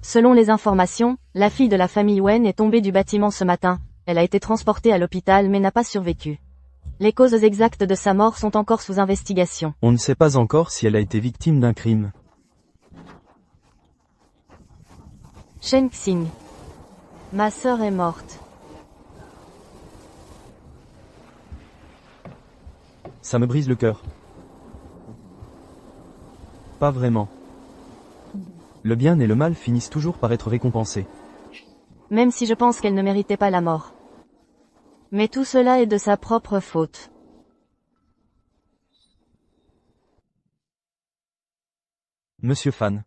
Selon les informations, la fille de la famille Wen est tombée du bâtiment ce matin. Elle a été transportée à l'hôpital mais n'a pas survécu. Les causes exactes de sa mort sont encore sous investigation. On ne sait pas encore si elle a été victime d'un crime. Shen Xing. Ma sœur est morte. Ça me brise le cœur. Pas vraiment. Le bien et le mal finissent toujours par être récompensés. Même si je pense qu'elle ne méritait pas la mort. Mais tout cela est de sa propre faute. Monsieur Fan.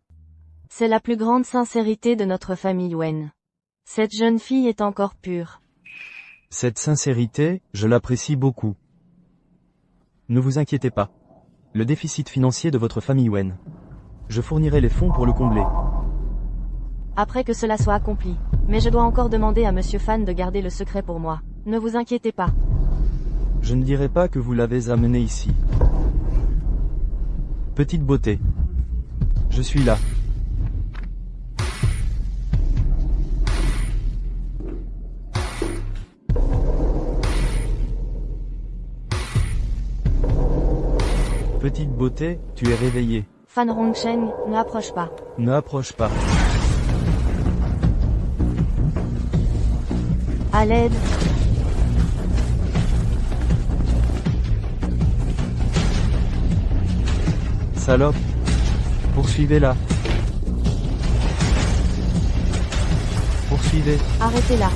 C'est la plus grande sincérité de notre famille Wen. Cette jeune fille est encore pure. Cette sincérité, je l'apprécie beaucoup. Ne vous inquiétez pas. Le déficit financier de votre famille Wen. Je fournirai les fonds pour le combler. Après que cela soit accompli. Mais je dois encore demander à Monsieur Fan de garder le secret pour moi. Ne vous inquiétez pas. Je ne dirai pas que vous l'avez amené ici. Petite beauté. Je suis là. Petite beauté, tu es réveillée. Fan Rongsheng, ne approche pas. Ne approche pas. À l'aide. Salope. Poursuivez-la. Poursuivez. Arrêtez-la.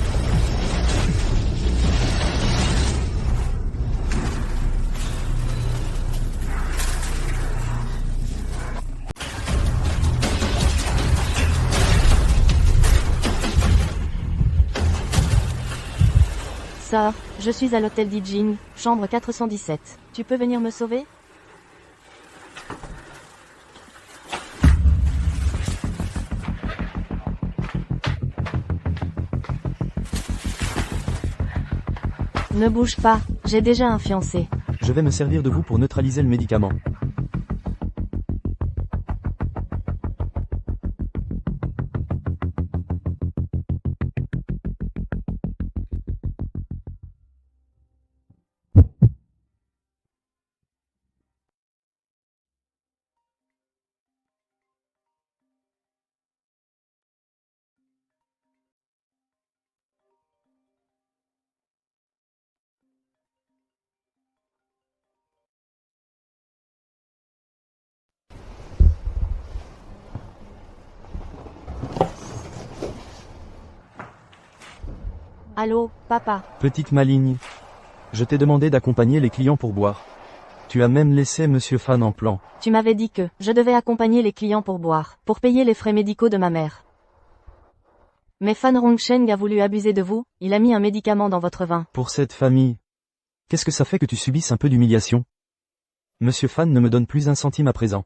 Sœur, je suis à l'hôtel Dijing, chambre 417. Tu peux venir me sauver? Ne bouge pas, j'ai déjà un fiancé. Je vais me servir de vous pour neutraliser le médicament. Allô, papa. Petite maligne. Je t'ai demandé d'accompagner les clients pour boire. Tu as même laissé Monsieur Fan en plan. Tu m'avais dit que je devais accompagner les clients pour boire, pour payer les frais médicaux de ma mère. Mais Fan Rongsheng a voulu abuser de vous, il a mis un médicament dans votre vin. Pour cette famille. Qu'est-ce que ça fait que tu subisses un peu d'humiliation? Monsieur Fan ne me donne plus un centime à présent.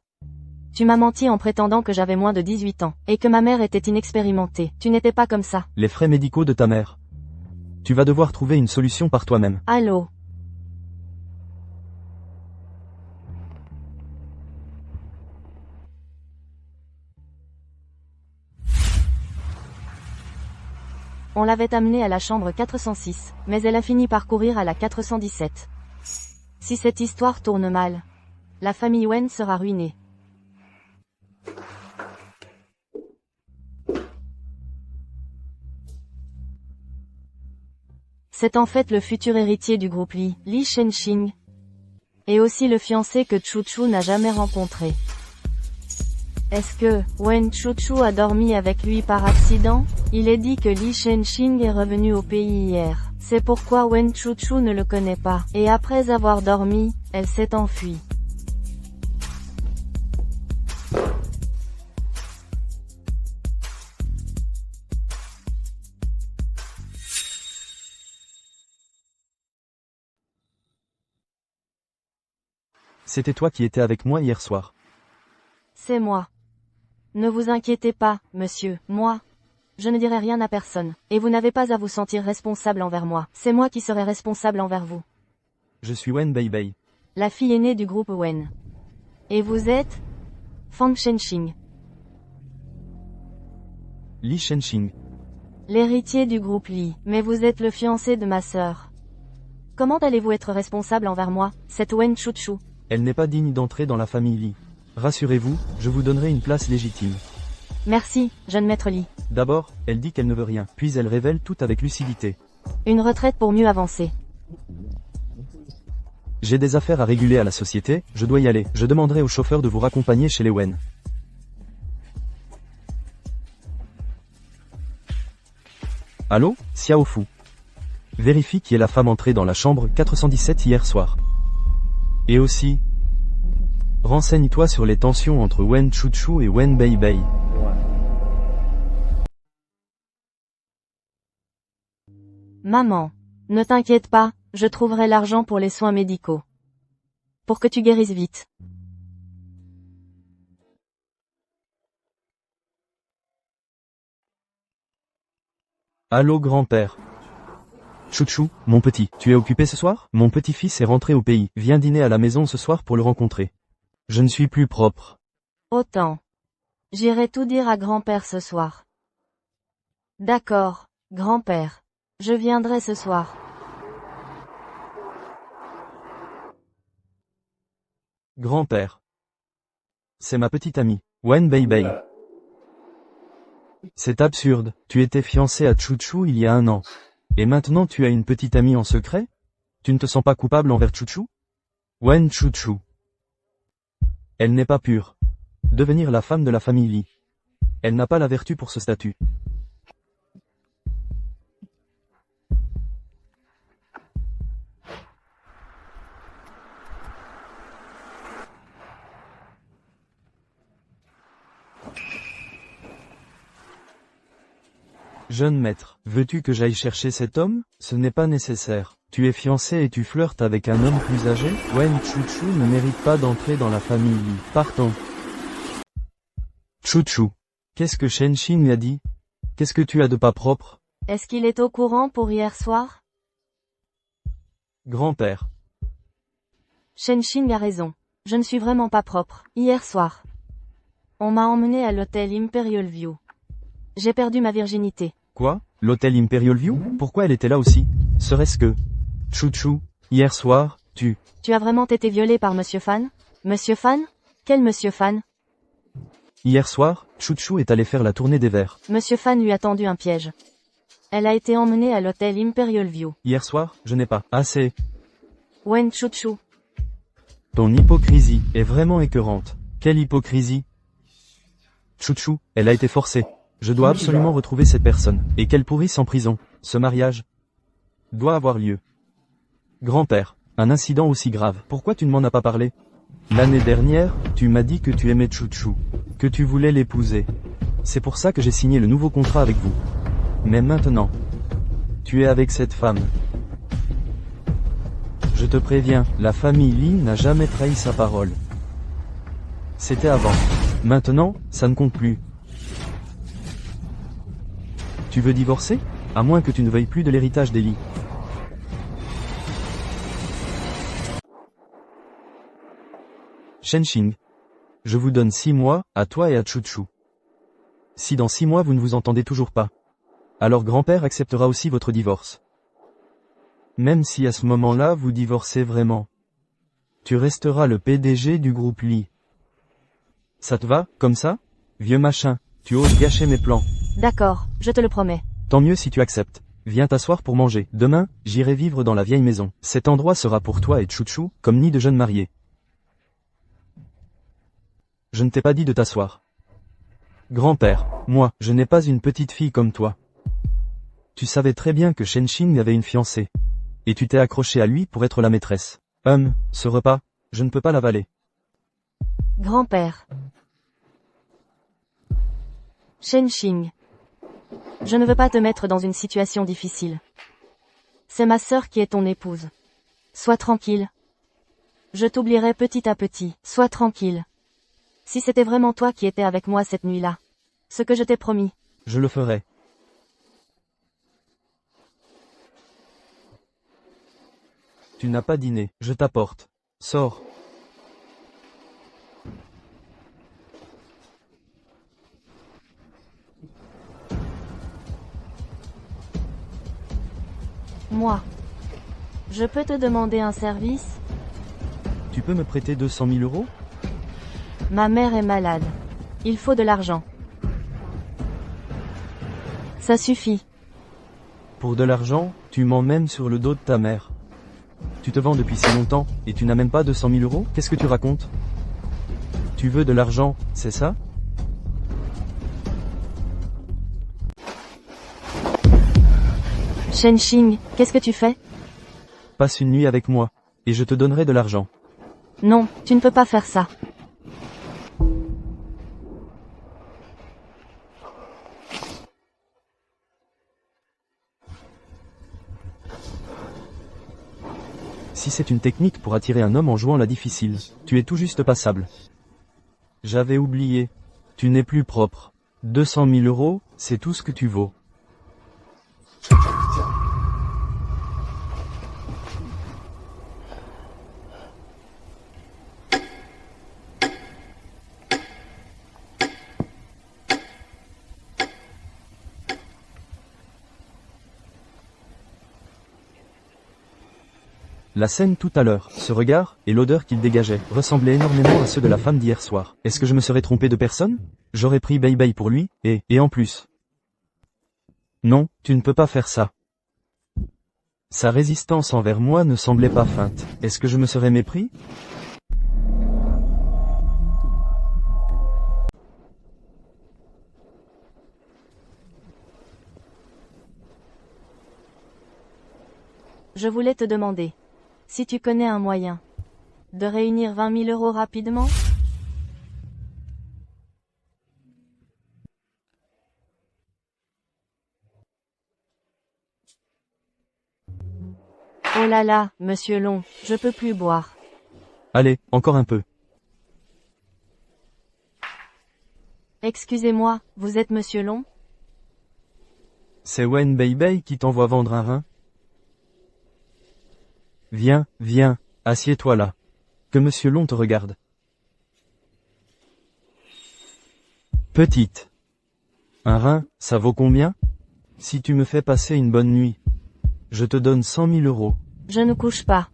Tu m'as menti en prétendant que j'avais moins de 18 ans, et que ma mère était inexpérimentée. Tu n'étais pas comme ça. Les frais médicaux de ta mère. Tu vas devoir trouver une solution par toi-même. Allô? On l'avait amenée à la chambre 406, mais elle a fini par courir à la 417. Si cette histoire tourne mal, la famille Wen sera ruinée. C'est en fait le futur héritier du groupe Li Shenxing, et aussi le fiancé que Chu Chu n'a jamais rencontré. Est-ce que Wen Chuchu a dormi avec lui par accident? Il est dit que Li Shenxing est revenu au pays hier. C'est pourquoi Wen Chuchu ne le connaît pas. Et après avoir dormi, elle s'est enfuie. C'était toi qui étais avec moi hier soir. C'est moi. Ne vous inquiétez pas, monsieur, moi. Je ne dirai rien à personne. Et vous n'avez pas à vous sentir responsable envers moi. C'est moi qui serai responsable envers vous. Je suis Wen Beibei. La fille aînée du groupe Wen. Et vous êtes Fang Shenxing. Li Shenxing. L'héritier du groupe Li. Mais vous êtes le fiancé de ma sœur. Comment allez-vous être responsable envers moi, cette Wen Chuchu? Elle n'est pas digne d'entrer dans la famille Li. Rassurez-vous, je vous donnerai une place légitime. Merci, jeune maître Li. D'abord, elle dit qu'elle ne veut rien, puis elle révèle tout avec lucidité. Une retraite pour mieux avancer. J'ai des affaires à réguler à la société, je dois y aller. Je demanderai au chauffeur de vous raccompagner chez les Wen. Allô, Xiao Fu. Vérifie qui est la femme entrée dans la chambre 417 hier soir. Et aussi, renseigne-toi sur les tensions entre Wen Chuchu et Wen Beibei. Maman. Ne t'inquiète pas, je trouverai l'argent pour les soins médicaux. Pour que tu guérisses vite. Allô grand-père. Chuchu, mon petit, tu es occupé ce soir? Mon petit-fils est rentré au pays, viens dîner à la maison ce soir pour le rencontrer. Je ne suis plus propre. Autant. J'irai tout dire à grand-père ce soir. D'accord, grand-père. Je viendrai ce soir. Grand-père. C'est ma petite amie, Wen Beibei. C'est absurde, tu étais fiancé à Chuchu il y a 1 an. Et maintenant tu as une petite amie en secret? Tu ne te sens pas coupable envers Chuchu? Wen Chuchu. Elle n'est pas pure. Devenir la femme de la famille Li. Elle n'a pas la vertu pour ce statut. Jeune maître, veux-tu que j'aille chercher cet homme? Ce n'est pas nécessaire. Tu es fiancé et tu flirtes avec un homme plus âgé? Wen Chuchu ne mérite pas d'entrer dans la famille Li. Partons. Chuchu. Qu'est-ce que Shenxing lui a dit? Qu'est-ce que tu as de pas propre? Est-ce qu'il est au courant pour hier soir? Grand-père. Shenxing a raison. Je ne suis vraiment pas propre. Hier soir. On m'a emmené à l'hôtel Imperial View. J'ai perdu ma virginité. Quoi? L'hôtel Imperial View? Pourquoi elle était là aussi? Serait-ce que... Chuchu, hier soir, tu... Tu as vraiment été violé par Monsieur Fan? Monsieur Fan? Quel Monsieur Fan? Hier soir, Chuchu est allé faire la tournée des verres. Monsieur Fan lui a tendu un piège. Elle a été emmenée à l'hôtel Imperial View. Hier soir, je n'ai pas assez... Wen Chuchu. Ton hypocrisie est vraiment écœurante. Quelle hypocrisie? Chuchu, elle a été forcée. Je dois absolument retrouver cette personne, et qu'elle pourrisse en prison. Ce mariage doit avoir lieu. Grand-père, un incident aussi grave, pourquoi tu ne m'en as pas parlé? L'année dernière, tu m'as dit que tu aimais Chuchu, que tu voulais l'épouser. C'est pour ça que j'ai signé le nouveau contrat avec vous. Mais maintenant, tu es avec cette femme. Je te préviens, la famille Li n'a jamais trahi sa parole. C'était avant. Maintenant, ça ne compte plus. Tu veux divorcer? À moins que tu ne veuilles plus de l'héritage des Li. Shenxing. Je vous donne 6 mois, à toi et à Chuchu. Si dans 6 mois vous ne vous entendez toujours pas, alors grand-père acceptera aussi votre divorce. Même si à ce moment-là vous divorcez vraiment, tu resteras le PDG du groupe Li. Ça te va, comme ça? Vieux machin, tu oses gâcher mes plans. D'accord, je te le promets. Tant mieux si tu acceptes. Viens t'asseoir pour manger. Demain, j'irai vivre dans la vieille maison. Cet endroit sera pour toi et Chuchu, comme nid de jeunes mariés. Je ne t'ai pas dit de t'asseoir. Grand-père, moi, je n'ai pas une petite fille comme toi. Tu savais très bien que Shenxing avait une fiancée. Et tu t'es accroché à lui pour être la maîtresse. Ce repas, je ne peux pas l'avaler. Grand-père. Shenxing. Je ne veux pas te mettre dans une situation difficile. C'est ma sœur qui est ton épouse. Sois tranquille. Je t'oublierai petit à petit. Sois tranquille. Si c'était vraiment toi qui étais avec moi cette nuit-là. Ce que je t'ai promis. Je le ferai. Tu n'as pas dîné, je t'apporte. Sors. Moi. Je peux te demander un service? Tu peux me prêter 200 000 euros? Ma mère est malade. Il faut de l'argent. Ça suffit. Pour de l'argent, tu m'emmènes sur le dos de ta mère. Tu te vends depuis si longtemps, et tu n'as même pas 200 000 euros? Qu'est-ce que tu racontes? Tu veux de l'argent, c'est ça? Shenxing, qu'est-ce que tu fais? Passe une nuit avec moi, et je te donnerai de l'argent. Non, tu ne peux pas faire ça. Si c'est une technique pour attirer un homme en jouant la difficile, tu es tout juste passable. J'avais oublié. Tu n'es plus propre. 200 000 euros, c'est tout ce que tu vaux. La scène tout à l'heure, ce regard, et l'odeur qu'il dégageait, ressemblaient énormément à ceux de la femme d'hier soir. Est-ce que je me serais trompé de personne? J'aurais pris Bei pour lui, et en plus. Non, tu ne peux pas faire ça. Sa résistance envers moi ne semblait pas feinte. Est-ce que je me serais mépris? Je voulais te demander. Si tu connais un moyen de réunir 20 000 euros rapidement? Oh là là, monsieur Long, je peux plus boire. Allez, encore un peu. Excusez-moi, vous êtes monsieur Long? C'est Wen Bei qui t'envoie vendre un rein? Viens, assieds-toi là. Que monsieur Long te regarde. Petite. Un rein, ça vaut combien? Si tu me fais passer une bonne nuit, je te donne 100 000 euros. Je ne couche pas.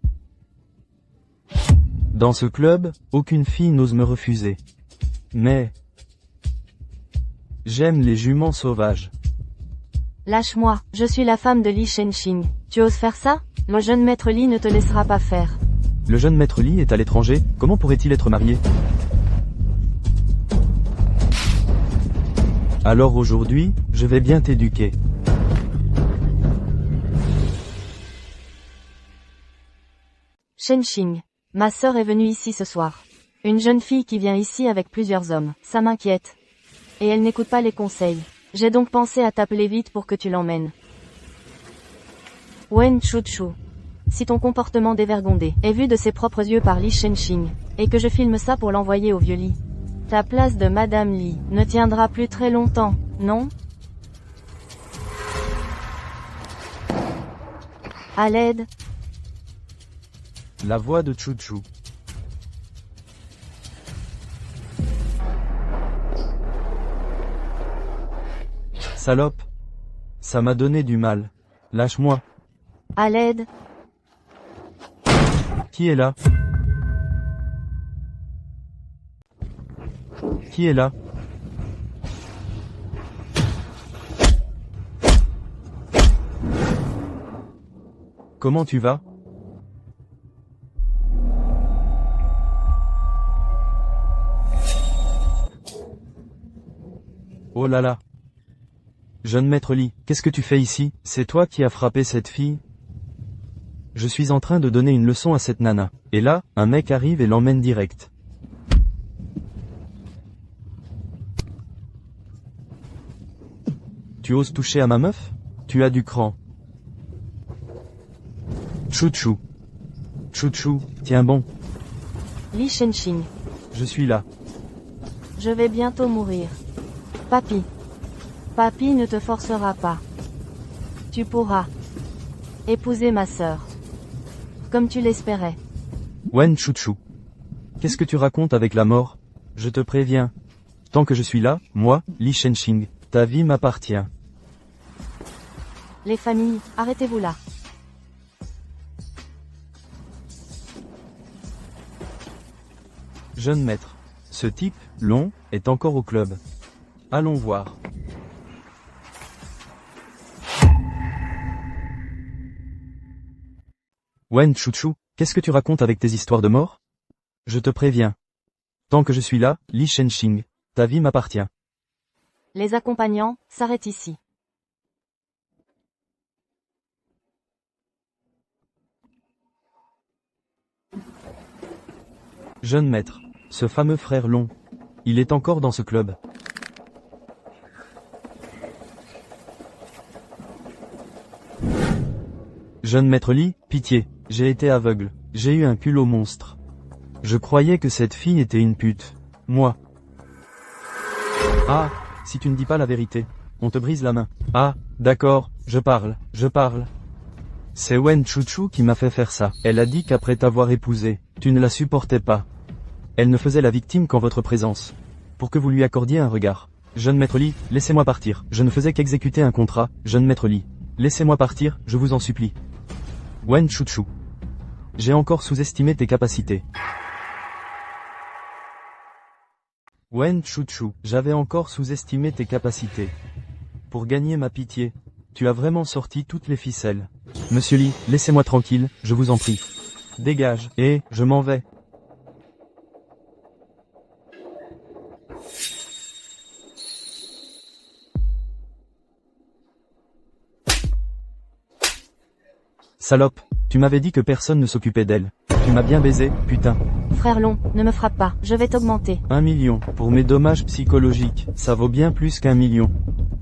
Dans ce club, aucune fille n'ose me refuser. Mais j'aime les juments sauvages. Lâche-moi, je suis la femme de Li Shenxing. Tu oses faire ça? Le jeune maître Li ne te laissera pas faire. Le jeune maître Li est à l'étranger, comment pourrait-il être marié? Alors aujourd'hui, je vais bien t'éduquer. Shenxing. Ma sœur est venue ici ce soir. Une jeune fille qui vient ici avec plusieurs hommes. Ça m'inquiète. Et elle n'écoute pas les conseils. J'ai donc pensé à t'appeler vite pour que tu l'emmènes. Wen Chuchu. Si ton comportement dévergondé est vu de ses propres yeux par Li Shenxing, et que je filme ça pour l'envoyer au vieux Li, ta place de Madame Li ne tiendra plus très longtemps, non? À l'aide. La voix de Chuchu. Salope. Ça m'a donné du mal. Lâche-moi. À l'aide. Qui est là? Qui est là? Comment tu vas? Oh là là. Jeune maître Li, qu'est-ce que tu fais ici? C'est toi qui as frappé cette fille? Je suis en train de donner une leçon à cette nana. Et là, un mec arrive et l'emmène direct. Tu oses toucher à ma meuf? Tu as du cran. Chuchu. Chuchu, tiens bon. Li Shenxing. Je suis là. Je vais bientôt mourir. Papy. Papy ne te forcera pas. Tu pourras épouser ma sœur. Comme tu l'espérais. Wen Chuchu. Qu'est-ce que tu racontes avec la mort? Je te préviens. Tant que je suis là, moi, Li Shenxing, ta vie m'appartient. Les familles, arrêtez-vous là. Jeune maître. Ce type, long, est encore au club. Allons voir. Wen Chuchu, qu'est-ce que tu racontes avec tes histoires de mort? Je te préviens. Tant que je suis là, Li Shenxing, ta vie m'appartient. Les accompagnants s'arrêtent ici. Jeune maître, ce fameux frère long, il est encore dans ce club. Jeune maître Li, pitié, j'ai été aveugle, j'ai eu un culot monstre. Je croyais que cette fille était une pute. Moi. Ah, si tu ne dis pas la vérité, on te brise la main. Ah, d'accord, je parle. C'est Wen Chuchu qui m'a fait faire ça. Elle a dit qu'après t'avoir épousé, tu ne la supportais pas. Elle ne faisait la victime qu'en votre présence. Pour que vous lui accordiez un regard. Jeune maître Li, laissez-moi partir. Je ne faisais qu'exécuter un contrat, jeune maître Li. Laissez-moi partir, je vous en supplie. Wen Chuchu. J'ai encore sous-estimé tes capacités. Wen Chuchu, j'avais encore sous-estimé tes capacités. Pour gagner ma pitié, tu as vraiment sorti toutes les ficelles. Monsieur Li, laissez-moi tranquille, je vous en prie. Dégage, et je m'en vais. Salope, tu m'avais dit que personne ne s'occupait d'elle. Tu m'as bien baisé, putain. Frère long, ne me frappe pas, je vais t'augmenter. 1 million, pour mes dommages psychologiques, ça vaut bien plus qu'1 million.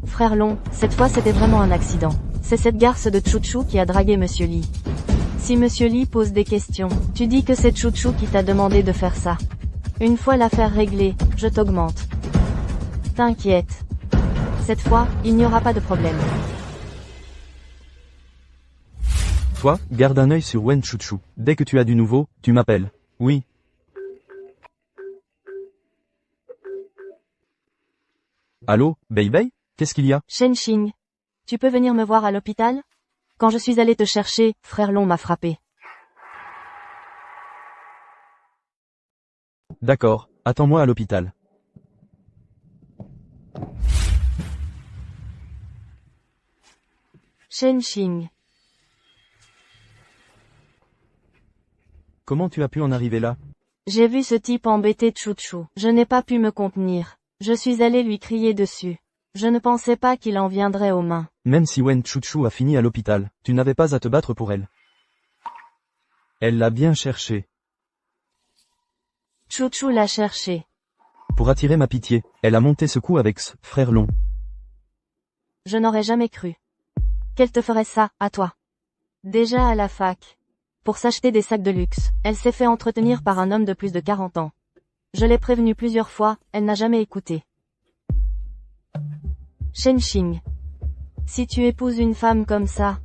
Frère long, cette fois c'était vraiment un accident. C'est cette garce de Chuchu qui a dragué Monsieur Li. Si Monsieur Li pose des questions, tu dis que c'est Chuchu qui t'a demandé de faire ça. Une fois l'affaire réglée, je t'augmente. T'inquiète. Cette fois, il n'y aura pas de problème. Toi, garde un œil sur Wen Chuchu. Dès que tu as du nouveau, tu m'appelles. Oui. Allô, Beibei? Qu'est-ce qu'il y a? Shenxing. Tu peux venir me voir à l'hôpital? Quand je suis allé te chercher, frère long m'a frappé. D'accord, attends-moi à l'hôpital. Shenxing. Comment tu as pu en arriver là? J'ai vu ce type embêter Chuchu. Je n'ai pas pu me contenir. Je suis allé lui crier dessus. Je ne pensais pas qu'il en viendrait aux mains. Même si Wen Chuchu a fini à l'hôpital, tu n'avais pas à te battre pour elle. Elle l'a bien cherché. Chuchu l'a cherché. Pour attirer ma pitié, elle a monté ce coup avec ce frère long. Je n'aurais jamais cru. Qu'elle te ferait ça, à toi. Déjà à la fac. Pour s'acheter des sacs de luxe, elle s'est fait entretenir par un homme de plus de 40 ans. Je l'ai prévenue plusieurs fois, elle n'a jamais écouté. Shenxing. Si tu épouses une femme comme ça,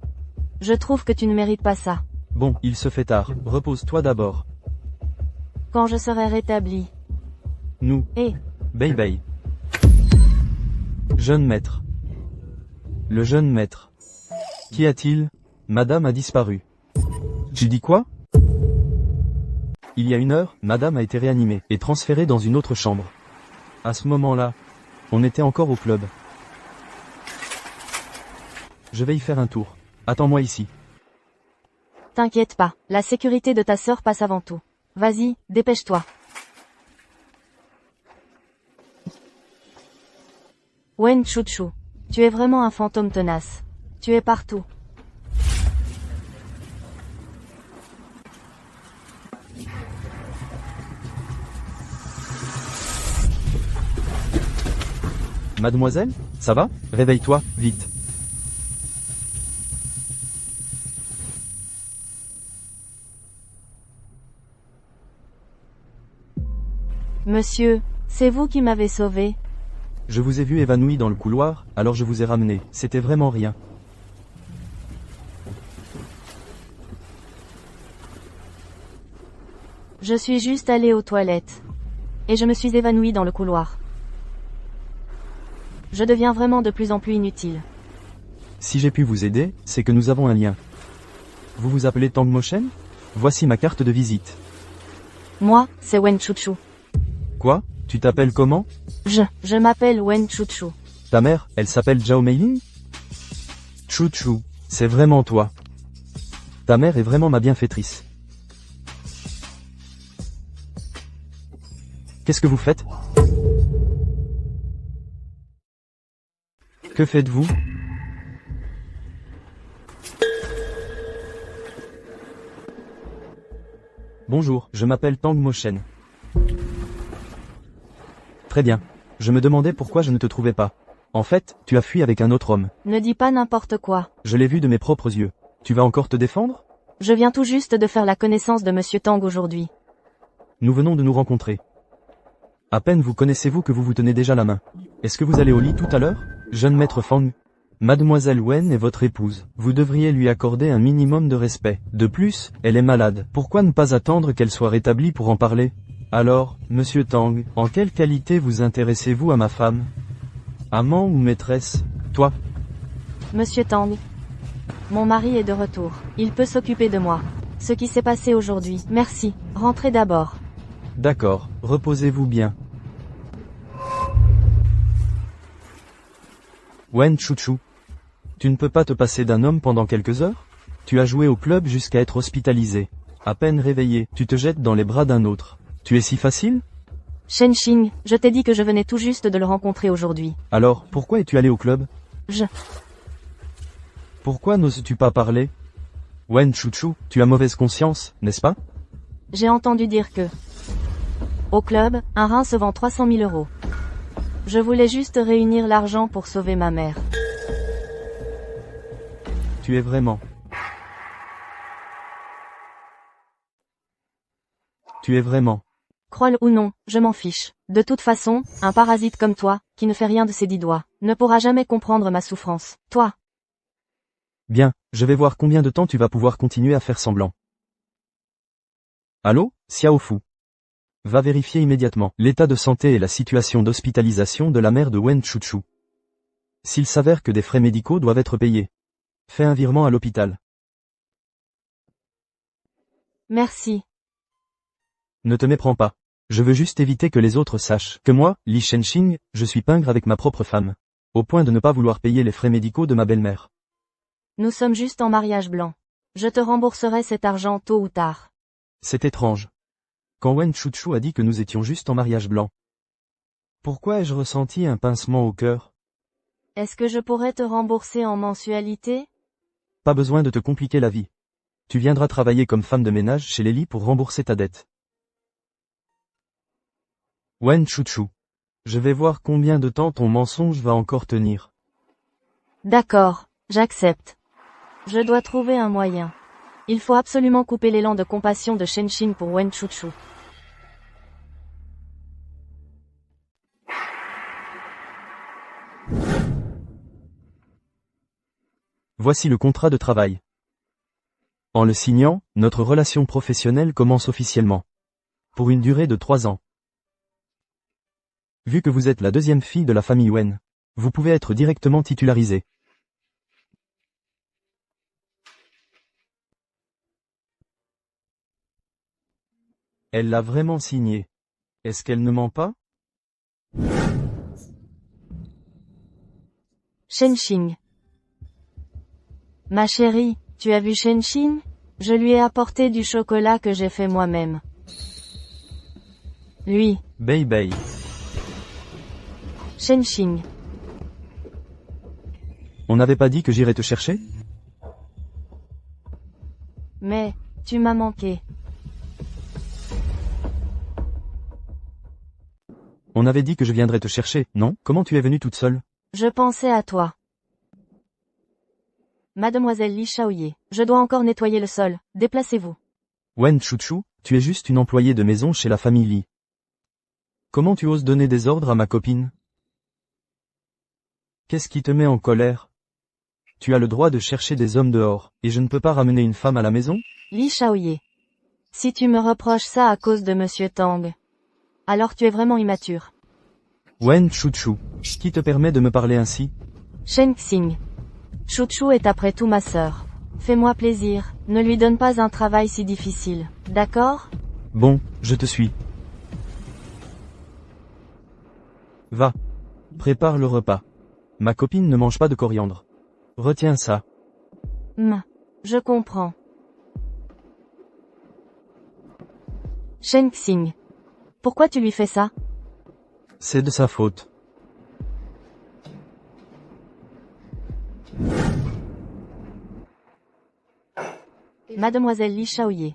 je trouve que tu ne mérites pas ça. Bon, il se fait tard, repose-toi d'abord. Quand je serai rétabli. Nous. Beibei. Jeune maître. Le jeune maître. Qu'y a-t-il? Madame a disparu. Tu dis quoi? Il y a 1 heure, madame a été réanimée et transférée dans une autre chambre. À ce moment-là, on était encore au club. Je vais y faire un tour. Attends-moi ici. T'inquiète pas, la sécurité de ta sœur passe avant tout. Vas-y, dépêche-toi. Wen Chuchu. Tu es vraiment un fantôme tenace. Tu es partout. Mademoiselle, ça va? Réveille-toi, vite. Monsieur, c'est vous qui m'avez sauvé? Je vous ai vu évanoui dans le couloir, alors je vous ai ramené. C'était vraiment rien. Je suis juste allé aux toilettes. Et je me suis évanoui dans le couloir. Je deviens vraiment de plus en plus inutile. Si j'ai pu vous aider, c'est que nous avons un lien. Vous vous appelez Tang Mo Shen? Voici ma carte de visite. Moi, c'est Wen Chuchu. Quoi? Tu t'appelles comment? Je m'appelle Wen Chuchu. Ta mère, elle s'appelle Zhao Meilin? Chou, c'est vraiment toi. Ta mère est vraiment ma bienfaitrice. Qu'est-ce que vous faites? Que faites-vous? Bonjour, je m'appelle Tang Moshen. Très bien. Je me demandais pourquoi je ne te trouvais pas. En fait, tu as fui avec un autre homme. Ne dis pas n'importe quoi. Je l'ai vu de mes propres yeux. Tu vas encore te défendre? Je viens tout juste de faire la connaissance de Monsieur Tang aujourd'hui. Nous venons de nous rencontrer. À peine vous connaissez-vous que vous vous tenez déjà la main. Est-ce que vous allez au lit tout à l'heure? Jeune maître Fang. Mademoiselle Wen est votre épouse. Vous devriez lui accorder un minimum de respect. De plus, elle est malade. Pourquoi ne pas attendre qu'elle soit rétablie pour en parler? Alors, Monsieur Tang, en quelle qualité vous intéressez-vous à ma femme? Amant ou maîtresse? Toi? Monsieur Tang. Mon mari est de retour. Il peut s'occuper de moi. Ce qui s'est passé aujourd'hui. Merci. Rentrez d'abord. D'accord, reposez-vous bien. Wen Chuchu. Tu ne peux pas te passer d'un homme pendant quelques heures? Tu as joué au club jusqu'à être hospitalisé. À peine réveillé, tu te jettes dans les bras d'un autre. Tu es si facile? Shen Xing, je t'ai dit que je venais tout juste de le rencontrer aujourd'hui. Alors, pourquoi es-tu allé au club? Pourquoi n'oses-tu pas parler? Wen Chuchu, tu as mauvaise conscience, n'est-ce pas? J'ai entendu dire que... Au club, un rein se vend 300 000 €. Je voulais juste réunir l'argent pour sauver ma mère. Tu es vraiment... Tu es vraiment... Crois-le ou non, je m'en fiche. De toute façon, un parasite comme toi, qui ne fait rien de ses 10 doigts, ne pourra jamais comprendre ma souffrance. Toi. Bien, je vais voir combien de temps tu vas pouvoir continuer à faire semblant. Allô, Xiao Fu. Va vérifier immédiatement l'état de santé et la situation d'hospitalisation de la mère de Wen Chuchu. S'il s'avère que des frais médicaux doivent être payés, fais un virement à l'hôpital. Merci. Ne te méprends pas. Je veux juste éviter que les autres sachent que moi, Li Shenxing, je suis pingre avec ma propre femme. Au point de ne pas vouloir payer les frais médicaux de ma belle-mère. Nous sommes juste en mariage blanc. Je te rembourserai cet argent tôt ou tard. C'est étrange. Quand Wen Chuchu a dit que nous étions juste en mariage blanc. Pourquoi ai-je ressenti un pincement au cœur? Est-ce que je pourrais te rembourser en mensualité? Pas besoin de te compliquer la vie. Tu viendras travailler comme femme de ménage chez Lily pour rembourser ta dette. Wen Chuchu. Je vais voir combien de temps ton mensonge va encore tenir. D'accord, j'accepte. Je dois trouver un moyen. Il faut absolument couper l'élan de compassion de Shen Xing pour Wen Chuchu. Voici le contrat de travail. En le signant, notre relation professionnelle commence officiellement. Pour une durée de 3 ans. Vu que vous êtes la deuxième fille de la famille Wen, vous pouvez être directement titularisé. Elle l'a vraiment signé. Est-ce qu'elle ne ment pas? Shen Xing. Ma chérie, tu as vu Shen Xing? Je lui ai apporté du chocolat que j'ai fait moi-même. Lui. Bei. Shen Xing. On n'avait pas dit que j'irais te chercher? Mais, tu m'as manqué. On avait dit que je viendrais te chercher, non? Comment tu es venue toute seule? Je pensais à toi. Mademoiselle Li Shaoye, je dois encore nettoyer le sol, déplacez-vous. Wen Chuchu, tu es juste une employée de maison chez la famille Li. Comment tu oses donner des ordres à ma copine? Qu'est-ce qui te met en colère? Tu as le droit de chercher des hommes dehors, et je ne peux pas ramener une femme à la maison? Li Shaoye. Si tu me reproches ça à cause de Monsieur Tang, alors tu es vraiment immature. Wen Chuchu, qui te permet de me parler ainsi? Shen Xing. Chuchu est après tout ma sœur. Fais-moi plaisir, ne lui donne pas un travail si difficile, d'accord? Bon, je te suis. Va. Prépare le repas. Ma copine ne mange pas de coriandre. Retiens ça. Je comprends. Shen Xing. Pourquoi tu lui fais ça? C'est de sa faute. Mademoiselle Li Shaoye.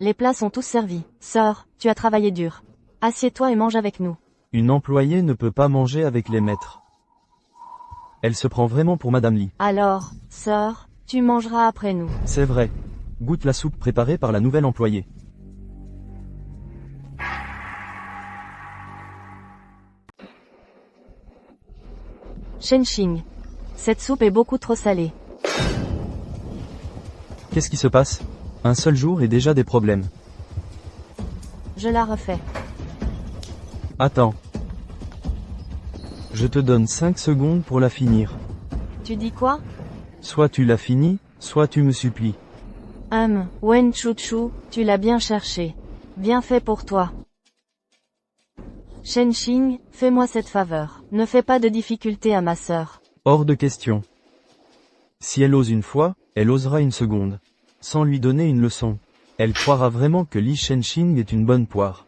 Les plats sont tous servis. Sœur, tu as travaillé dur. Assieds-toi et mange avec nous. Une employée ne peut pas manger avec les maîtres. Elle se prend vraiment pour Madame Li. Alors, sœur, tu mangeras après nous. C'est vrai. Goûte la soupe préparée par la nouvelle employée. Shen Xing. Cette soupe est beaucoup trop salée. Qu'est-ce qui se passe? Un seul jour et déjà des problèmes. Je la refais. Attends. Je te donne 5 secondes pour la finir. Tu dis quoi? Soit tu la finis, soit tu me supplies. Wen Chuchu, tu l'as bien cherché. Bien fait pour toi. Shen Xing, fais-moi cette faveur. Ne fais pas de difficulté à ma sœur. Hors de question. Si elle ose une fois, elle osera une seconde. Sans lui donner une leçon. Elle croira vraiment que Li Shenxing est une bonne poire.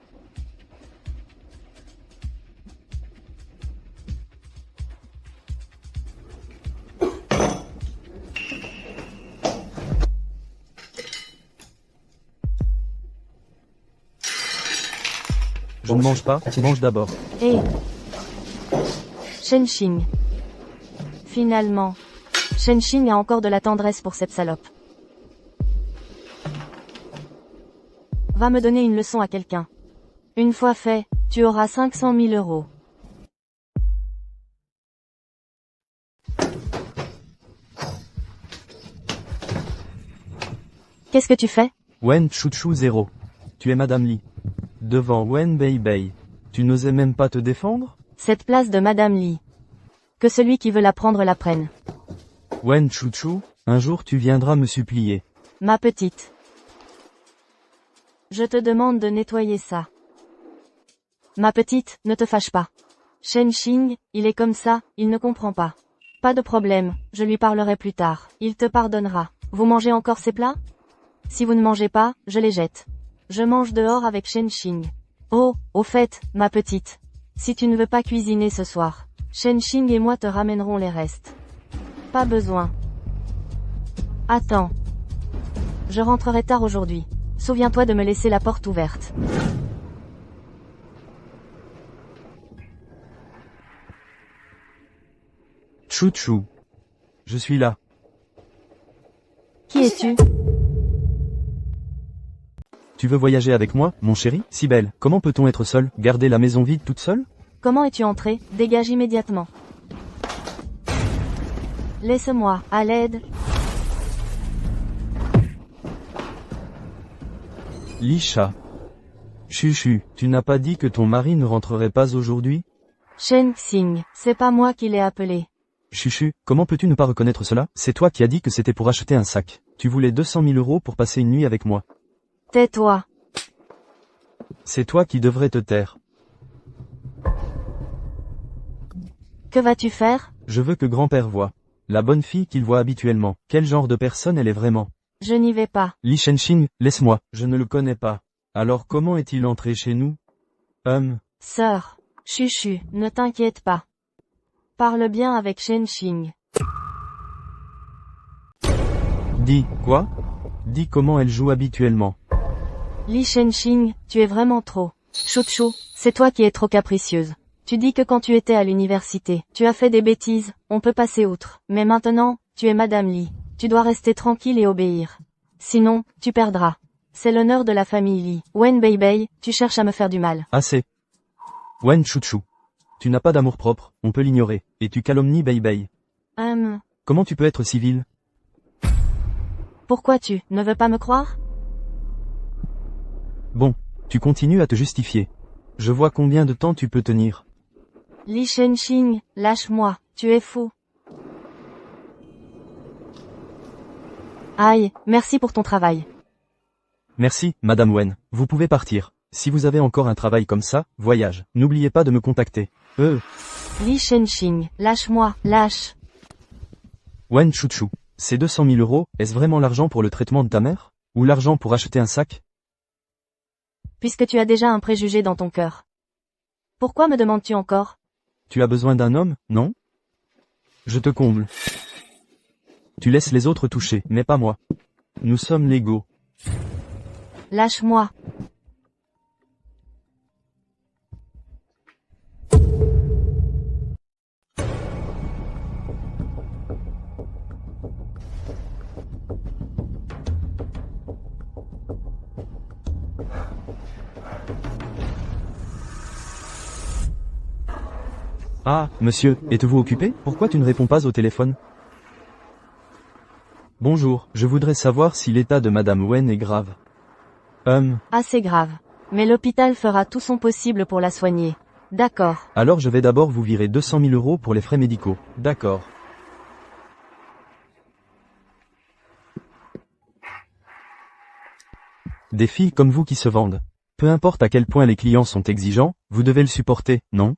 Je ne mange pas, mange d'abord. Hé Shen Xing. Finalement. Shen Xing a encore de la tendresse pour cette salope. Va me donner une leçon à quelqu'un. Une fois fait, tu auras 500 000 euros. Qu'est-ce que tu fais? Wen Chuchu 0. Tu es Madame Li. Devant Wen Bei Bei. Tu n'osais même pas te défendre? Cette place de Madame Li. Que celui qui veut la prendre la prenne. Wen Chuchu, un jour tu viendras me supplier. Ma petite. Je te demande de nettoyer ça. Ma petite, ne te fâche pas. Shen Xing, il est comme ça, il ne comprend pas. Pas de problème, je lui parlerai plus tard. Il te pardonnera. Vous mangez encore ces plats? Si vous ne mangez pas, je les jette. Je mange dehors avec Shen Xing. Oh, au fait, ma petite. Si tu ne veux pas cuisiner ce soir, Shen Xing et moi te ramènerons les restes. Pas besoin. Attends. Je rentrerai tard aujourd'hui. Souviens-toi de me laisser la porte ouverte. Chuchu. Je suis là. Qui es-tu? Tu veux voyager avec moi, mon chéri? Si belle, comment peut-on être seul, garder la maison vide toute seule? Comment es-tu entré? Dégage immédiatement. Laisse-moi, à l'aide. Lisha. Chuchu, tu n'as pas dit que ton mari ne rentrerait pas aujourd'hui? Shen Xing, c'est pas moi qui l'ai appelé. Chuchu, comment peux-tu ne pas reconnaître cela? C'est toi qui as dit que c'était pour acheter un sac. Tu voulais 200 000 euros pour passer une nuit avec moi. Tais-toi. C'est toi qui devrais te taire. Que vas-tu faire? Je veux que grand-père voie. La bonne fille qu'il voit habituellement. Quel genre de personne elle est vraiment? Je n'y vais pas. Li Shenxing, laisse-moi. Je ne le connais pas. Alors comment est-il entré chez nous? Sœur. Chuchu, ne t'inquiète pas. Parle bien avec Shen Xing. Dis, quoi? Dis comment elle joue habituellement. Li Shenxing, tu es vraiment trop. Chuchu, c'est toi qui es trop capricieuse. Tu dis que quand tu étais à l'université, tu as fait des bêtises, on peut passer outre. Mais maintenant, tu es Madame Li. Tu dois rester tranquille et obéir. Sinon, tu perdras. C'est l'honneur de la famille Li. Wen Bei Bei, tu cherches à me faire du mal. Assez. Wen Chuchu. Tu n'as pas d'amour propre, on peut l'ignorer, et tu calomnies Bei Bei. Comment tu peux être civil? Pourquoi tu ne veux pas me croire? Bon, tu continues à te justifier. Je vois combien de temps tu peux tenir. Li Shenxing, lâche-moi, tu es fou. Aïe, merci pour ton travail. Merci, Madame Wen, vous pouvez partir. Si vous avez encore un travail comme ça, voyage. N'oubliez pas de me contacter. Li Shenxing, lâche-moi, lâche. Wen Chuchu. Ces 200 000 euros, est-ce vraiment l'argent pour le traitement de ta mère? Ou l'argent pour acheter un sac? Puisque tu as déjà un préjugé dans ton cœur. Pourquoi me demandes-tu encore? Tu as besoin d'un homme, non? Je te comble. Tu laisses les autres toucher, mais pas moi. Nous sommes légaux. Lâche-moi. Ah, monsieur, êtes-vous occupé? Pourquoi tu ne réponds pas au téléphone? Bonjour, je voudrais savoir si l'état de Madame Wen est grave. Assez grave. Mais l'hôpital fera tout son possible pour la soigner. D'accord. Alors je vais d'abord vous virer 200 000 euros pour les frais médicaux. D'accord. Des filles comme vous qui se vendent. Peu importe à quel point les clients sont exigeants, vous devez le supporter, non?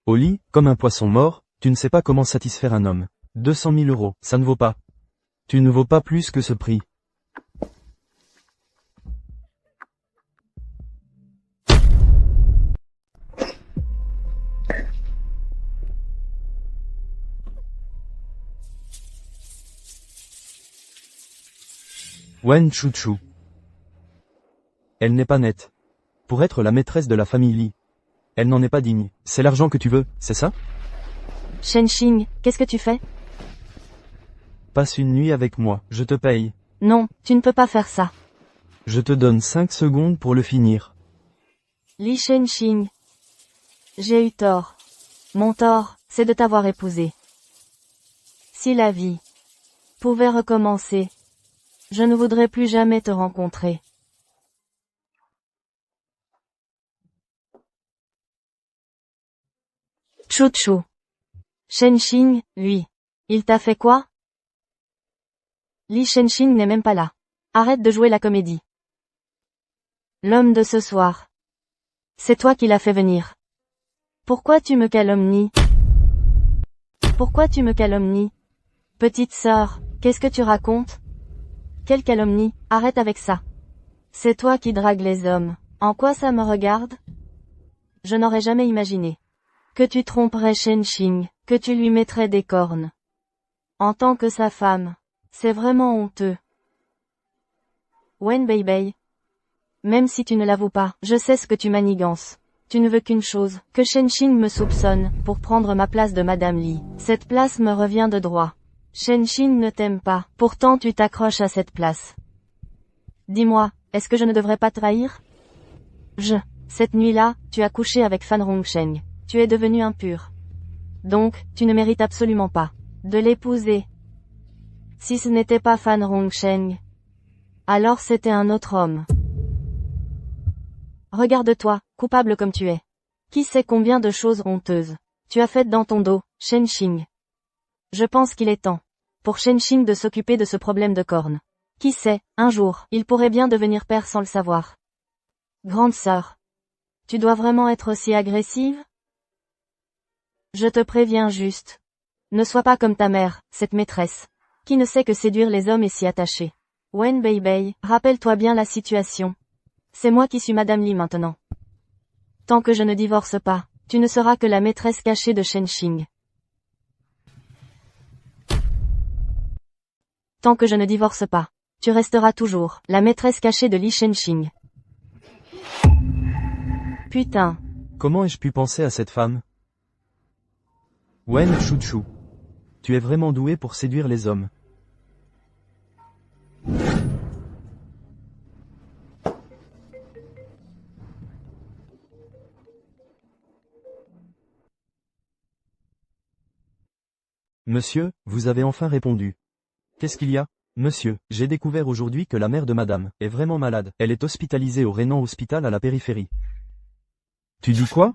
Au lit, comme un poisson mort, tu ne sais pas comment satisfaire un homme. 200 000 euros, ça ne vaut pas. Tu ne vaux pas plus que ce prix. Wen Chuchu. Elle n'est pas nette. Pour être la maîtresse de la famille Li. Elle n'en est pas digne. C'est l'argent que tu veux, c'est ça? Shenxing, qu'est-ce que tu fais? Passe une nuit avec moi, je te paye. Non, tu ne peux pas faire ça. Je te donne 5 secondes pour le finir. Li Shenxing. J'ai eu tort. Mon tort, c'est de t'avoir épousé. Si la vie pouvait recommencer, je ne voudrais plus jamais te rencontrer. Chuchu. Shenxing, lui. Il t'a fait quoi? Li Shenxing n'est même pas là. Arrête de jouer la comédie. L'homme de ce soir. C'est toi qui l'as fait venir. Pourquoi tu me calomnies? Pourquoi tu me calomnies? Petite sœur, qu'est-ce que tu racontes? Quelle calomnie? Arrête avec ça. C'est toi qui dragues les hommes. En quoi ça me regarde? Je n'aurais jamais imaginé que tu tromperais Shenxing, que tu lui mettrais des cornes. En tant que sa femme, c'est vraiment honteux. Wen Beibei. Même si tu ne l'avoues pas, je sais ce que tu manigances. Tu ne veux qu'une chose, que Shenxing me soupçonne, pour prendre ma place de Madame Li. Cette place me revient de droit. Shenxing ne t'aime pas, pourtant tu t'accroches à cette place. Dis-moi, est-ce que je ne devrais pas trahir? Cette nuit-là, tu as couché avec Fan Rongsheng. Tu es devenu impur. Donc, tu ne mérites absolument pas de l'épouser. Si ce n'était pas Fan Rongsheng, alors c'était un autre homme. Regarde-toi, coupable comme tu es. Qui sait combien de choses honteuses tu as faites dans ton dos, Shenxing. Je pense qu'il est temps pour Shenxing de s'occuper de ce problème de cornes. Qui sait, un jour, il pourrait bien devenir père sans le savoir. Grande sœur, tu dois vraiment être aussi agressive? Je te préviens juste. Ne sois pas comme ta mère, cette maîtresse, qui ne sait que séduire les hommes et s'y attacher. Wen Beibei, rappelle-toi bien la situation. C'est moi qui suis Madame Li maintenant. Tant que je ne divorce pas, tu ne seras que la maîtresse cachée de Shenxing. Tant que je ne divorce pas, tu resteras toujours la maîtresse cachée de Li Shenxing. Putain. Comment ai-je pu penser à cette femme? Wen Chuchu. Tu es vraiment doué pour séduire les hommes. Monsieur, vous avez enfin répondu. Qu'est-ce qu'il y a? Monsieur, j'ai découvert aujourd'hui que la mère de madame est vraiment malade. Elle est hospitalisée au Renan Hospital à la périphérie. Tu dis quoi?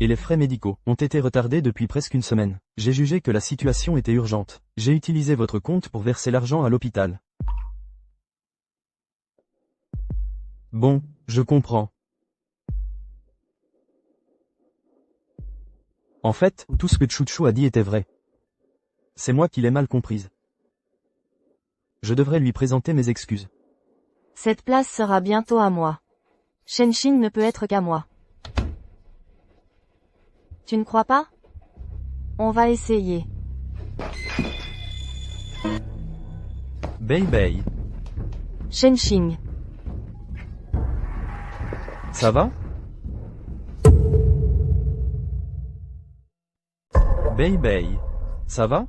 Et les frais médicaux ont été retardés depuis presque une semaine. J'ai jugé que la situation était urgente. J'ai utilisé votre compte pour verser l'argent à l'hôpital. Bon, je comprends. En fait, tout ce que Chouchou a dit était vrai. C'est moi qui l'ai mal comprise. Je devrais lui présenter mes excuses. Cette place sera bientôt à moi. Shenxing ne peut être qu'à moi. Tu ne crois pas? On va essayer. Bei. Shenxing. Ça va? Bei. Ça va?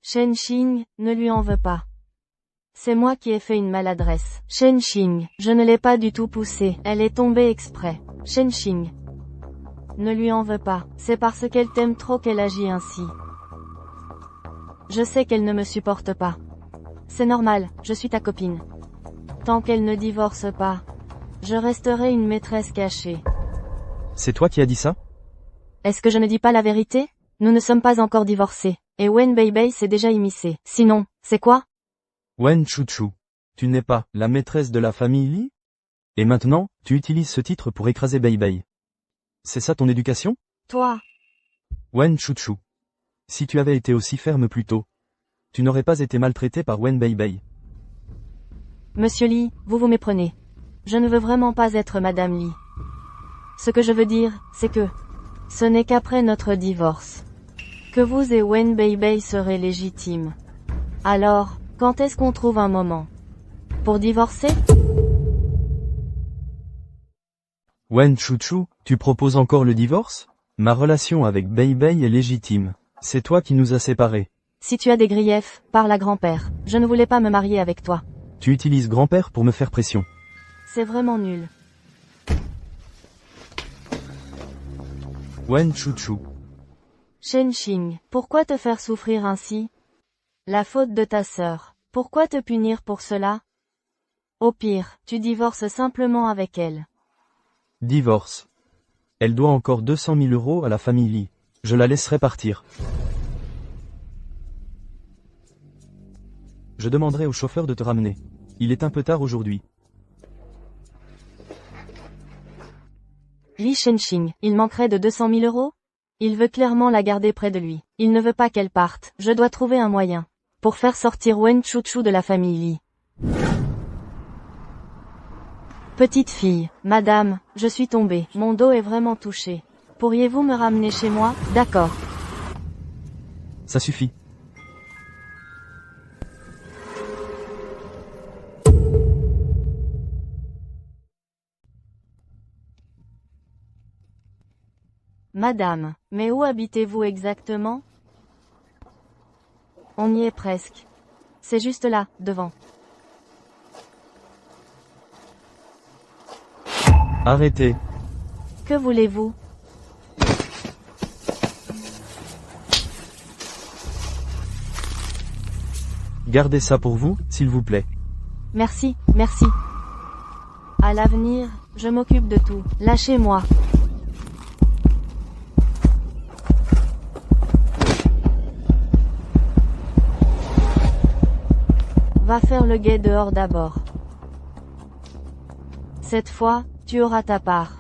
Shenxing, ne lui en veux pas. C'est moi qui ai fait une maladresse. Shenxing, je ne l'ai pas du tout poussée, elle est tombée exprès. Shenxing. Ne lui en veux pas, c'est parce qu'elle t'aime trop qu'elle agit ainsi. Je sais qu'elle ne me supporte pas. C'est normal, je suis ta copine. Tant qu'elle ne divorce pas, je resterai une maîtresse cachée. C'est toi qui as dit ça? Est-ce que je ne dis pas la vérité? Nous ne sommes pas encore divorcés, et Wen Bei s'est déjà immiscé. Sinon, c'est quoi? Wen Chouchou. Tu n'es pas la maîtresse de la famille Li? Et maintenant, tu utilises ce titre pour écraser Bei. C'est ça ton éducation? Toi. Wen Chouchou. Si tu avais été aussi ferme plus tôt, tu n'aurais pas été maltraité par Wen Bei. Monsieur Li, vous vous méprenez. Je ne veux vraiment pas être Madame Li. Ce que je veux dire, c'est que ce n'est qu'après notre divorce que vous et Wen Bei serez légitimes. Alors, quand est-ce qu'on trouve un moment pour divorcer? Wen Chouchou, tu proposes encore le divorce? Ma relation avec Bei est légitime. C'est toi qui nous as séparés. Si tu as des griefs, parle à grand-père. Je ne voulais pas me marier avec toi. Tu utilises grand-père pour me faire pression. C'est vraiment nul. Wen Chouchou. Shenxing, pourquoi te faire souffrir ainsi? La faute de ta sœur. Pourquoi te punir pour cela? Au pire, tu divorces simplement avec elle. Divorce. Elle doit encore 200 000 € à la famille Li. Je la laisserai partir. Je demanderai au chauffeur de te ramener. Il est un peu tard aujourd'hui. Li Shenxing, il manquerait de 200 000 €? Il veut clairement la garder près de lui. Il ne veut pas qu'elle parte. Je dois trouver un moyen pour faire sortir Wen Chouchou de la famille Li. Petite fille, madame, je suis tombée. Mon dos est vraiment touché. Pourriez-vous me ramener chez moi? D'accord. Ça suffit. Madame, mais où habitez-vous exactement? On y est presque. C'est juste là, devant. Arrêtez. Que voulez-vous? Gardez ça pour vous, s'il vous plaît. Merci, merci. À l'avenir, je m'occupe de tout. Lâchez-moi. Va faire le guet dehors d'abord. Cette fois, tu auras ta part.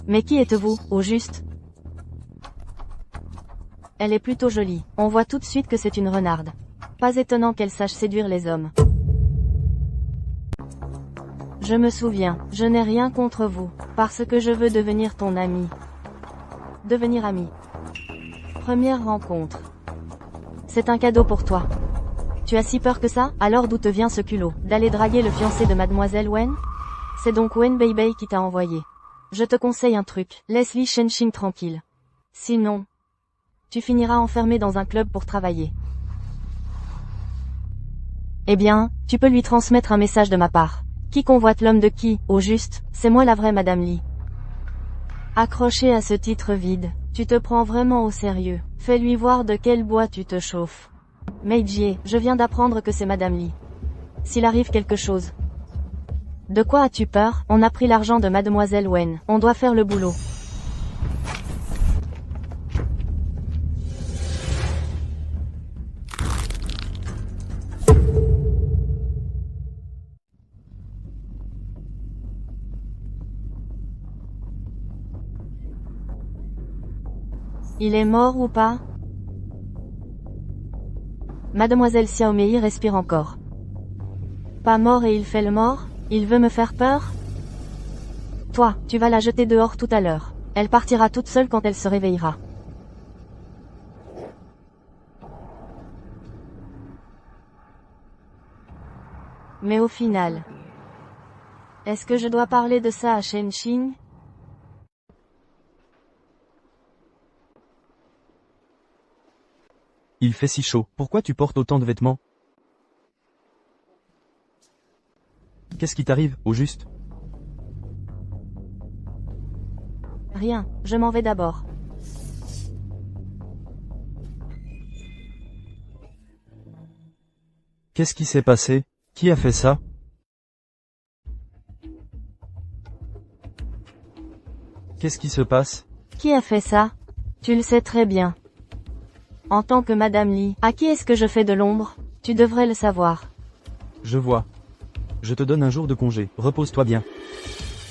Mais qui êtes-vous, au juste? Elle est plutôt jolie. On voit tout de suite que c'est une renarde. Pas étonnant qu'elle sache séduire les hommes. Je me souviens, je n'ai rien contre vous, parce que je veux devenir ton ami. Devenir ami. Première rencontre. C'est un cadeau pour toi. Tu as si peur que ça? Alors d'où te vient ce culot d'aller draguer le fiancé de Mademoiselle Wen? C'est donc Wen Bei qui t'a envoyé. Je te conseille un truc, laisse Li Shenxing tranquille. Sinon, tu finiras enfermé dans un club pour travailler. Eh bien, tu peux lui transmettre un message de ma part. Qui convoite l'homme de qui, au juste, c'est moi la vraie Madame Li. Accroché à ce titre vide, tu te prends vraiment au sérieux. Fais-lui voir de quel bois tu te chauffes. Meijie, je viens d'apprendre que c'est Madame Li. S'il arrive quelque chose, De quoi as-tu peur? On a pris l'argent de mademoiselle Wen. On doit faire le boulot. Il est mort ou pas? Mademoiselle Xiaomei respire encore. Pas mort et il fait le mort? Il veut me faire peur? Toi, tu vas la jeter dehors tout à l'heure. Elle partira toute seule quand elle se réveillera. Mais au final, est-ce que je dois parler de ça à Shen Xing? Il fait si chaud, pourquoi tu portes autant de vêtements? Qu'est-ce qui t'arrive, au juste? Rien, je m'en vais d'abord. Qu'est-ce qui s'est passé? Qui a fait ça? Qu'est-ce qui se passe? Qui a fait ça? Tu le sais très bien. En tant que Madame Li, à qui est-ce que je fais de l'ombre? Tu devrais le savoir. Je vois. Je te donne un jour de congé, repose-toi bien.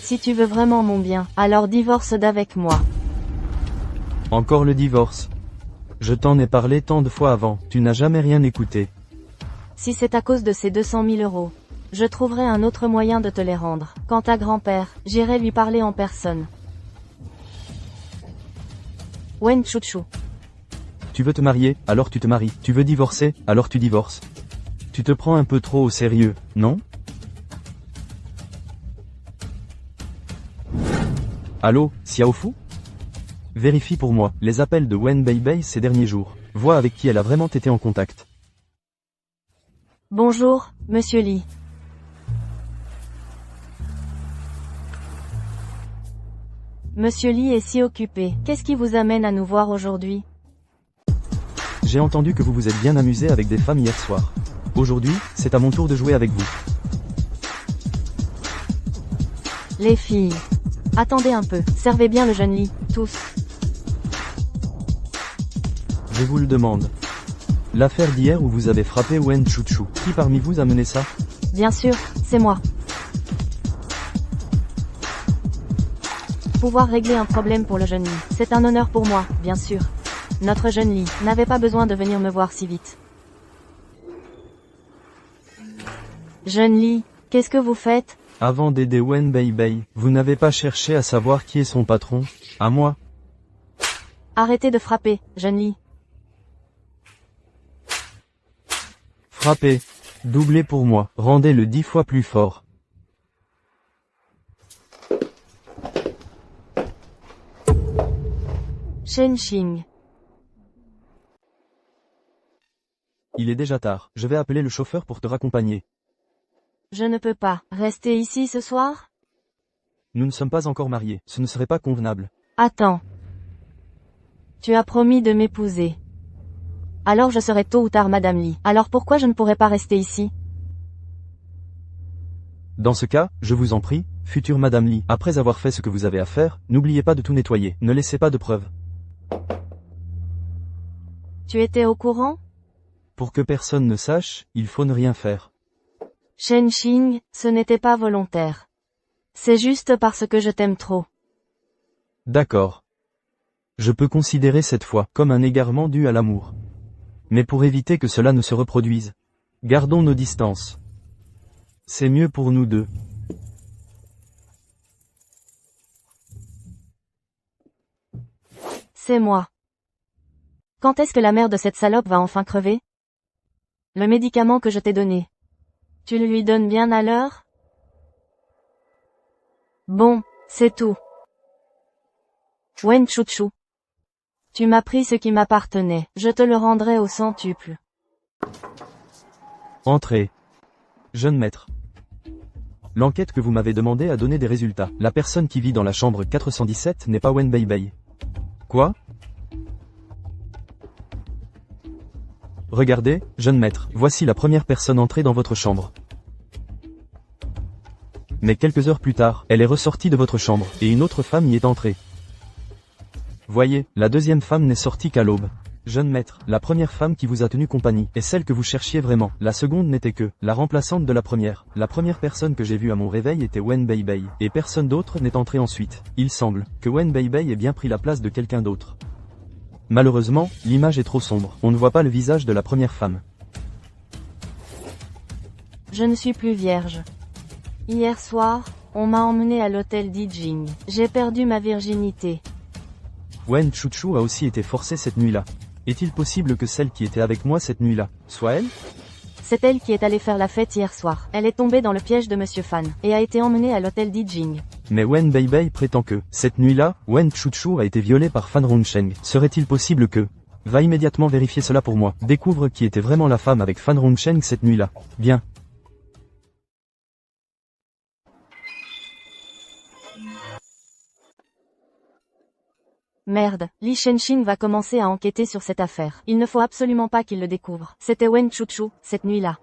Si tu veux vraiment mon bien, alors divorce d'avec moi. Encore le divorce. Je t'en ai parlé tant de fois avant, tu n'as jamais rien écouté. Si c'est à cause de ces 200 000 euros, je trouverai un autre moyen de te les rendre. Quant à grand-père, j'irai lui parler en personne. Wen Chuchu. Tu veux te marier, alors tu te maries. Tu veux divorcer, alors tu divorces. Tu te prends un peu trop au sérieux, non? Allô, Xiaofu? Vérifie pour moi, les appels de Wen Beibei ces derniers jours. Vois avec qui elle a vraiment été en contact. Bonjour, Monsieur Li. Monsieur Li est si occupé. Qu'est-ce qui vous amène à nous voir aujourd'hui? J'ai entendu que vous vous êtes bien amusé avec des femmes hier soir. Aujourd'hui, c'est à mon tour de jouer avec vous. Les filles. Attendez un peu, servez bien le jeune Li, tous. Je vous le demande. L'affaire d'hier où vous avez frappé Wen Chuchu, qui parmi vous a mené ça? Bien sûr, c'est moi. Pouvoir régler un problème pour le jeune Li, c'est un honneur pour moi, bien sûr. Notre jeune Li n'avait pas besoin de venir me voir si vite. Jeune Li, qu'est-ce que vous faites? Avant d'aider Wen Beibei, vous n'avez pas cherché à savoir qui est son patron? À moi? Arrêtez de frapper, jeune Li. Frappez. Doublez pour moi. Rendez-le 10 fois plus fort. Shen Xing. Il est déjà tard. Je vais appeler le chauffeur pour te raccompagner. Je ne peux pas rester ici ce soir? Nous ne sommes pas encore mariés. Ce ne serait pas convenable. Attends. Tu as promis de m'épouser. Alors je serai tôt ou tard Madame Li. Alors pourquoi je ne pourrais pas rester ici? Dans ce cas, je vous en prie, future Madame Li, après avoir fait ce que vous avez à faire, n'oubliez pas de tout nettoyer. Ne laissez pas de preuves. Tu étais au courant? Pour que personne ne sache, il faut ne rien faire. Shen Xing, ce n'était pas volontaire. C'est juste parce que je t'aime trop. D'accord. Je peux considérer cette fois comme un égarement dû à l'amour. Mais pour éviter que cela ne se reproduise, gardons nos distances. C'est mieux pour nous deux. C'est moi. Quand est-ce que la mère de cette salope va enfin crever? Le médicament que je t'ai donné. Tu le lui donnes bien à l'heure? Bon, c'est tout. Wen Chuchu. Tu m'as pris ce qui m'appartenait, je te le rendrai au centuple. Entrez. Jeune maître. L'enquête que vous m'avez demandé a donné des résultats. La personne qui vit dans la chambre 417 n'est pas Wen Beibei. Quoi? Regardez, jeune maître, voici la première personne entrée dans votre chambre. Mais quelques heures plus tard, elle est ressortie de votre chambre, et une autre femme y est entrée. Voyez, la deuxième femme n'est sortie qu'à l'aube. Jeune maître, la première femme qui vous a tenu compagnie est celle que vous cherchiez vraiment. La seconde n'était que la remplaçante de la première. La première personne que j'ai vue à mon réveil était Wen Beibei, et personne d'autre n'est entré ensuite. Il semble que Wen Beibei ait bien pris la place de quelqu'un d'autre. Malheureusement, l'image est trop sombre. On ne voit pas le visage de la première femme. Je ne suis plus vierge. Hier soir, on m'a emmené à l'hôtel d'Ijing. J'ai perdu ma virginité. Wen Chuchu a aussi été forcée cette nuit-là. Est-il possible que celle qui était avec moi cette nuit-là soit elle? C'est elle qui est allée faire la fête hier soir. Elle est tombée dans le piège de Monsieur Fan, et a été emmenée à l'hôtel d'Ijing. Mais Wen Beibei prétend que, cette nuit-là, Wen Chuchu a été violée par Fan Rongsheng. Serait-il possible que... Va immédiatement vérifier cela pour moi. Découvre qui était vraiment la femme avec Fan Rongsheng cette nuit-là. Bien. Merde, Li Shenxing va commencer à enquêter sur cette affaire. Il ne faut absolument pas qu'il le découvre. C'était Wen Chuchu, cette nuit-là.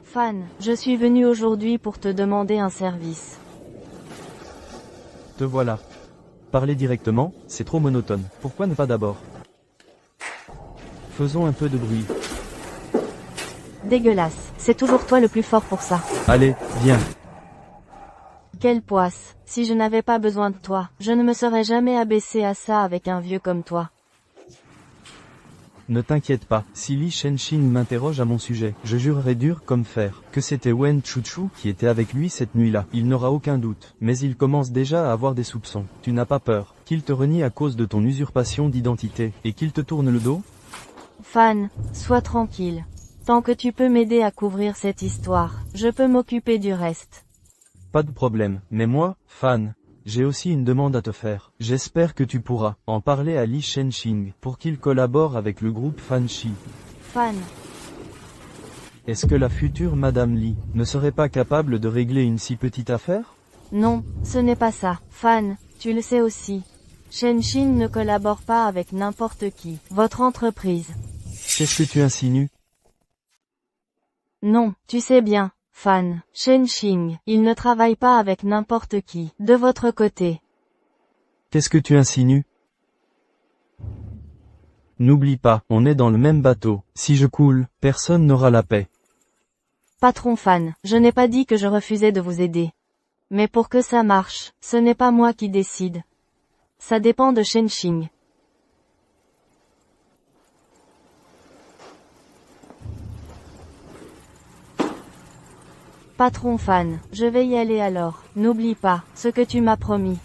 Fan, je suis venu aujourd'hui pour te demander un service. Te voilà. Parler directement, c'est trop monotone. Pourquoi ne pas d'abord? Faisons un peu de bruit. Dégueulasse, c'est toujours toi le plus fort pour ça. Allez, viens. Quelle poisse, si je n'avais pas besoin de toi, je ne me serais jamais abaissé à ça avec un vieux comme toi. Ne t'inquiète pas, si Li Shenxing m'interroge à mon sujet, je jurerai dur comme fer, que c'était Wen Chuchu qui était avec lui cette nuit-là. Il n'aura aucun doute, mais il commence déjà à avoir des soupçons. Tu n'as pas peur qu'il te renie à cause de ton usurpation d'identité, et qu'il te tourne le dos? Fan, sois tranquille. Tant que tu peux m'aider à couvrir cette histoire, je peux m'occuper du reste. Pas de problème, mais moi, Fan, j'ai aussi une demande à te faire. J'espère que tu pourras en parler à Li Shenxing pour qu'il collabore avec le groupe Fanshi. Fan. Est-ce que la future Madame Li ne serait pas capable de régler une si petite affaire? Non, ce n'est pas ça. Fan, tu le sais aussi. Shenxing ne collabore pas avec n'importe qui. Votre entreprise. Qu'est-ce que tu insinues? Non, tu sais bien. Fan, Shenxing, il ne travaille pas avec n'importe qui, de votre côté. Qu'est-ce que tu insinues? N'oublie pas, on est dans le même bateau. Si je coule, personne n'aura la paix. Patron Fan, je n'ai pas dit que je refusais de vous aider. Mais pour que ça marche, ce n'est pas moi qui décide. Ça dépend de Shenxing. Patron Fan, je vais y aller alors. N'oublie pas, ce que tu m'as promis.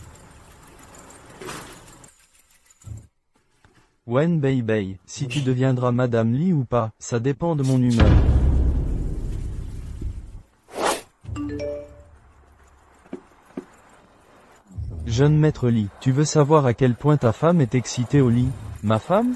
Wen Beibei, si tu deviendras Madame Li ou pas, ça dépend de mon humeur. Jeune maître Li, tu veux savoir à quel point ta femme est excitée au lit? Ma femme?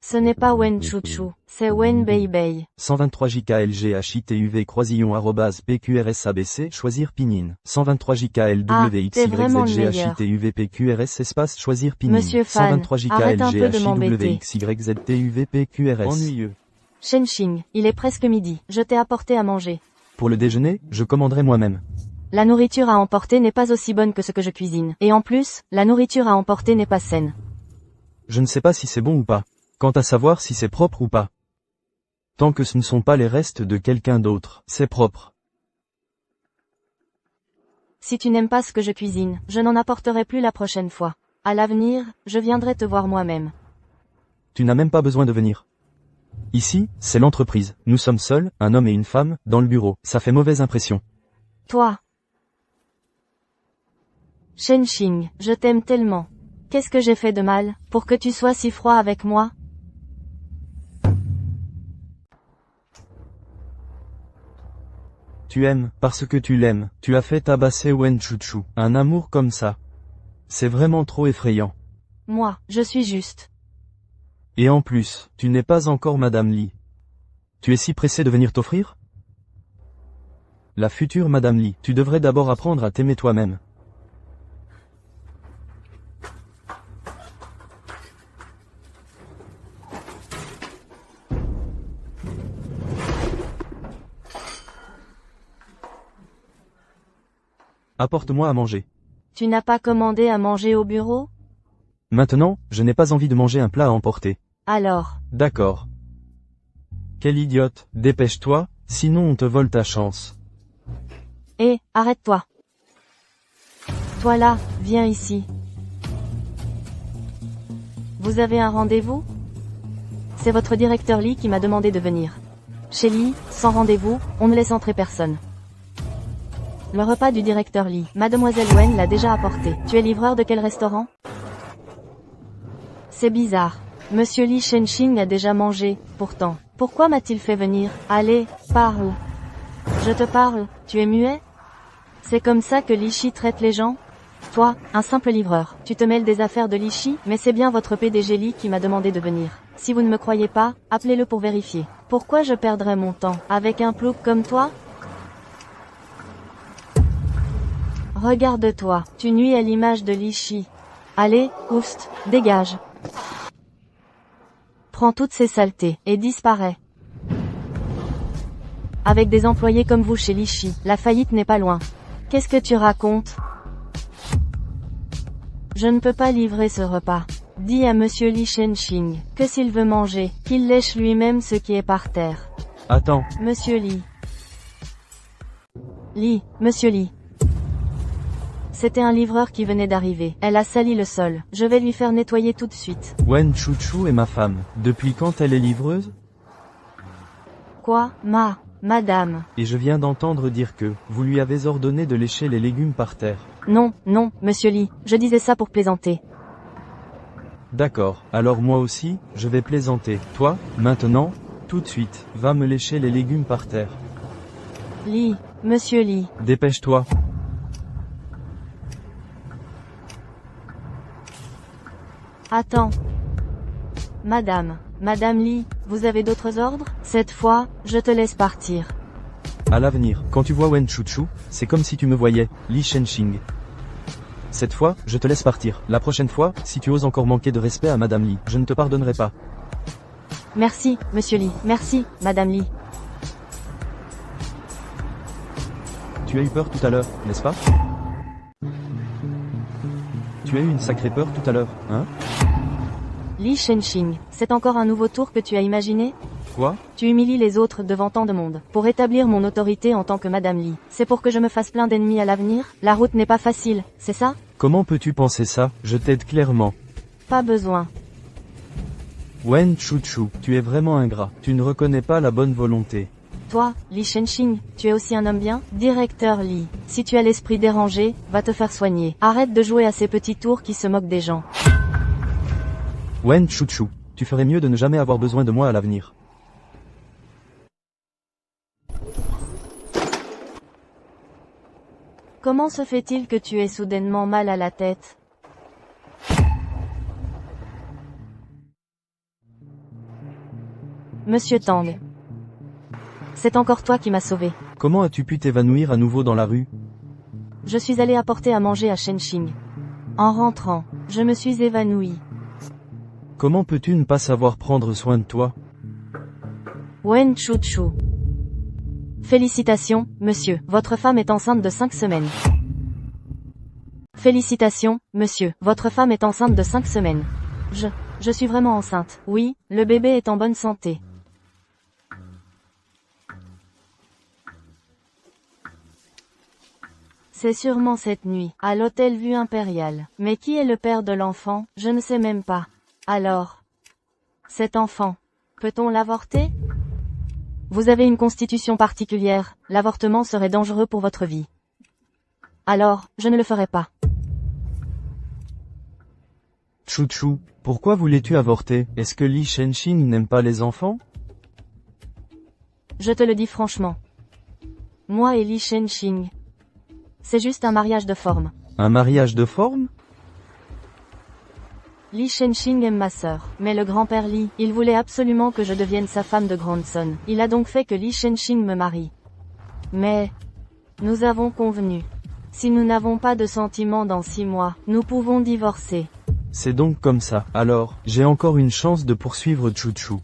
Ce n'est pas Wen Chuchu, c'est Wen Beibei. 123 JKLG HITUV croisillon @PQRSABC choisir pinine. 123 t'es vraiment le JKLWXYZG meilleur. HITUV PQRS espace choisir pinine. Monsieur Fan, 123 arrête un peu de JKLG m'embêter. HIWXYZTUV PQRS. Ennuyeux. Shenxing, il est presque midi, je t'ai apporté à manger. Pour le déjeuner, je commanderai moi-même. La nourriture à emporter n'est pas aussi bonne que ce que je cuisine. Et en plus, la nourriture à emporter n'est pas saine. Je ne sais pas si c'est bon ou pas. Quant à savoir si c'est propre ou pas. Tant que ce ne sont pas les restes de quelqu'un d'autre, c'est propre. Si tu n'aimes pas ce que je cuisine, je n'en apporterai plus la prochaine fois. À l'avenir, je viendrai te voir moi-même. Tu n'as même pas besoin de venir. Ici, c'est l'entreprise. Nous sommes seuls, un homme et une femme, dans le bureau. Ça fait mauvaise impression. Toi. Shenxing, je t'aime tellement. Qu'est-ce que j'ai fait de mal, pour que tu sois si froid avec moi? Tu aimes, parce que tu l'aimes. Tu as fait tabasser Wen Chuchu. Un amour comme ça. C'est vraiment trop effrayant. Moi, je suis juste. Et en plus, tu n'es pas encore Madame Li. Tu es si pressée de venir t'offrir? La future Madame Li, tu devrais d'abord apprendre à t'aimer toi-même. Apporte-moi à manger. Tu n'as pas commandé à manger au bureau? Maintenant, je n'ai pas envie de manger un plat à emporter. Alors. D'accord. Quel idiote, dépêche-toi, sinon on te vole ta chance. Hé, arrête-toi. Toi là, viens ici. Vous avez un rendez-vous? C'est votre directeur Lee qui m'a demandé de venir. Chez Lee, sans rendez-vous, on ne laisse entrer personne. Le repas du directeur Lee, Mademoiselle Wen l'a déjà apporté. Tu es livreur de quel restaurant? C'est bizarre. Monsieur Li Shenxing a déjà mangé, pourtant. Pourquoi m'a-t-il fait venir? Allez, parle. Je te parle, tu es muet? C'est comme ça que Li Shi traite les gens? Toi, un simple livreur, tu te mêles des affaires de Li Shi, mais c'est bien votre PDG Li qui m'a demandé de venir. Si vous ne me croyez pas, appelez-le pour vérifier. Pourquoi je perdrais mon temps, avec un plouc comme toi? Regarde-toi, tu nuis à l'image de Li Shi. Allez, oust, dégage. Prends toutes ces saletés, et disparais. Avec des employés comme vous chez Li Shi, la faillite n'est pas loin. Qu'est-ce que tu racontes? Je ne peux pas livrer ce repas. Dis à Monsieur Li Shenxing, que s'il veut manger, qu'il lèche lui-même ce qui est par terre. Attends. Monsieur Li. Li, Monsieur Li. C'était un livreur qui venait d'arriver. Elle a sali le sol. Je vais lui faire nettoyer tout de suite. Wen Chuchu est ma femme. Depuis quand elle est livreuse? Quoi, madame? Et je viens d'entendre dire que, vous lui avez ordonné de lécher les légumes par terre. Non, Monsieur Li, je disais ça pour plaisanter. D'accord, alors moi aussi, je vais plaisanter. Toi, maintenant, tout de suite, va me lécher les légumes par terre. Li, Monsieur Li. Dépêche-toi. Attends. Madame Li, vous avez d'autres ordres? Cette fois, je te laisse partir. À l'avenir, quand tu vois Wen Chuchu, c'est comme si tu me voyais, Li Shenxing. Cette fois, je te laisse partir. La prochaine fois, si tu oses encore manquer de respect à Madame Li, je ne te pardonnerai pas. Merci, Monsieur Li. Merci, Madame Li. Tu as eu peur tout à l'heure, n'est-ce pas? Tu as eu une sacrée peur tout à l'heure, hein? Li Shenxing, c'est encore un nouveau tour que tu as imaginé? Quoi? Tu humilies les autres devant tant de monde. Pour établir mon autorité en tant que Madame Li. C'est pour que je me fasse plein d'ennemis à l'avenir? La route n'est pas facile, c'est ça? Comment peux-tu penser ça? Je t'aide clairement. Pas besoin. Wen Chuchu, tu es vraiment ingrat. Tu ne reconnais pas la bonne volonté. Toi, Li Shenxing, tu es aussi un homme bien? Directeur Li, si tu as l'esprit dérangé, va te faire soigner. Arrête de jouer à ces petits tours qui se moquent des gens. Wen Chuchu, tu ferais mieux de ne jamais avoir besoin de moi à l'avenir. Comment se fait-il que tu aies soudainement mal à la tête? Monsieur Tang. C'est encore toi qui m'as sauvé. Comment as-tu pu t'évanouir à nouveau dans la rue? Je suis allé apporter à manger à Shenxing. En rentrant, je me suis évanoui. Comment peux-tu ne pas savoir prendre soin de toi? Wen Chuchu. Félicitations, monsieur, votre femme est enceinte de 5 semaines. Félicitations, monsieur, votre femme est enceinte de 5 semaines. Je suis vraiment enceinte. Oui, le bébé est en bonne santé. C'est sûrement cette nuit, à l'hôtel Vue Impériale. Mais qui est le père de l'enfant? Je ne sais même pas. Alors, cet enfant, peut-on l'avorter? Vous avez une constitution particulière, l'avortement serait dangereux pour votre vie. Alors, je ne le ferai pas. Chuchu, pourquoi voulais-tu avorter? Est-ce que Li Shenxing n'aime pas les enfants? Je te le dis franchement. Moi et Li Shenxing. C'est juste un mariage de forme. Un mariage de forme? Li Shenxing aime ma sœur, mais le grand-père Li, il voulait absolument que je devienne sa femme de grande sonne. Il a donc fait que Li Shenxing me marie. Mais, Nous avons convenu. Si nous n'avons pas de sentiments dans 6 mois, nous pouvons divorcer. C'est donc comme ça. Alors, j'ai encore une chance de poursuivre Chouchou.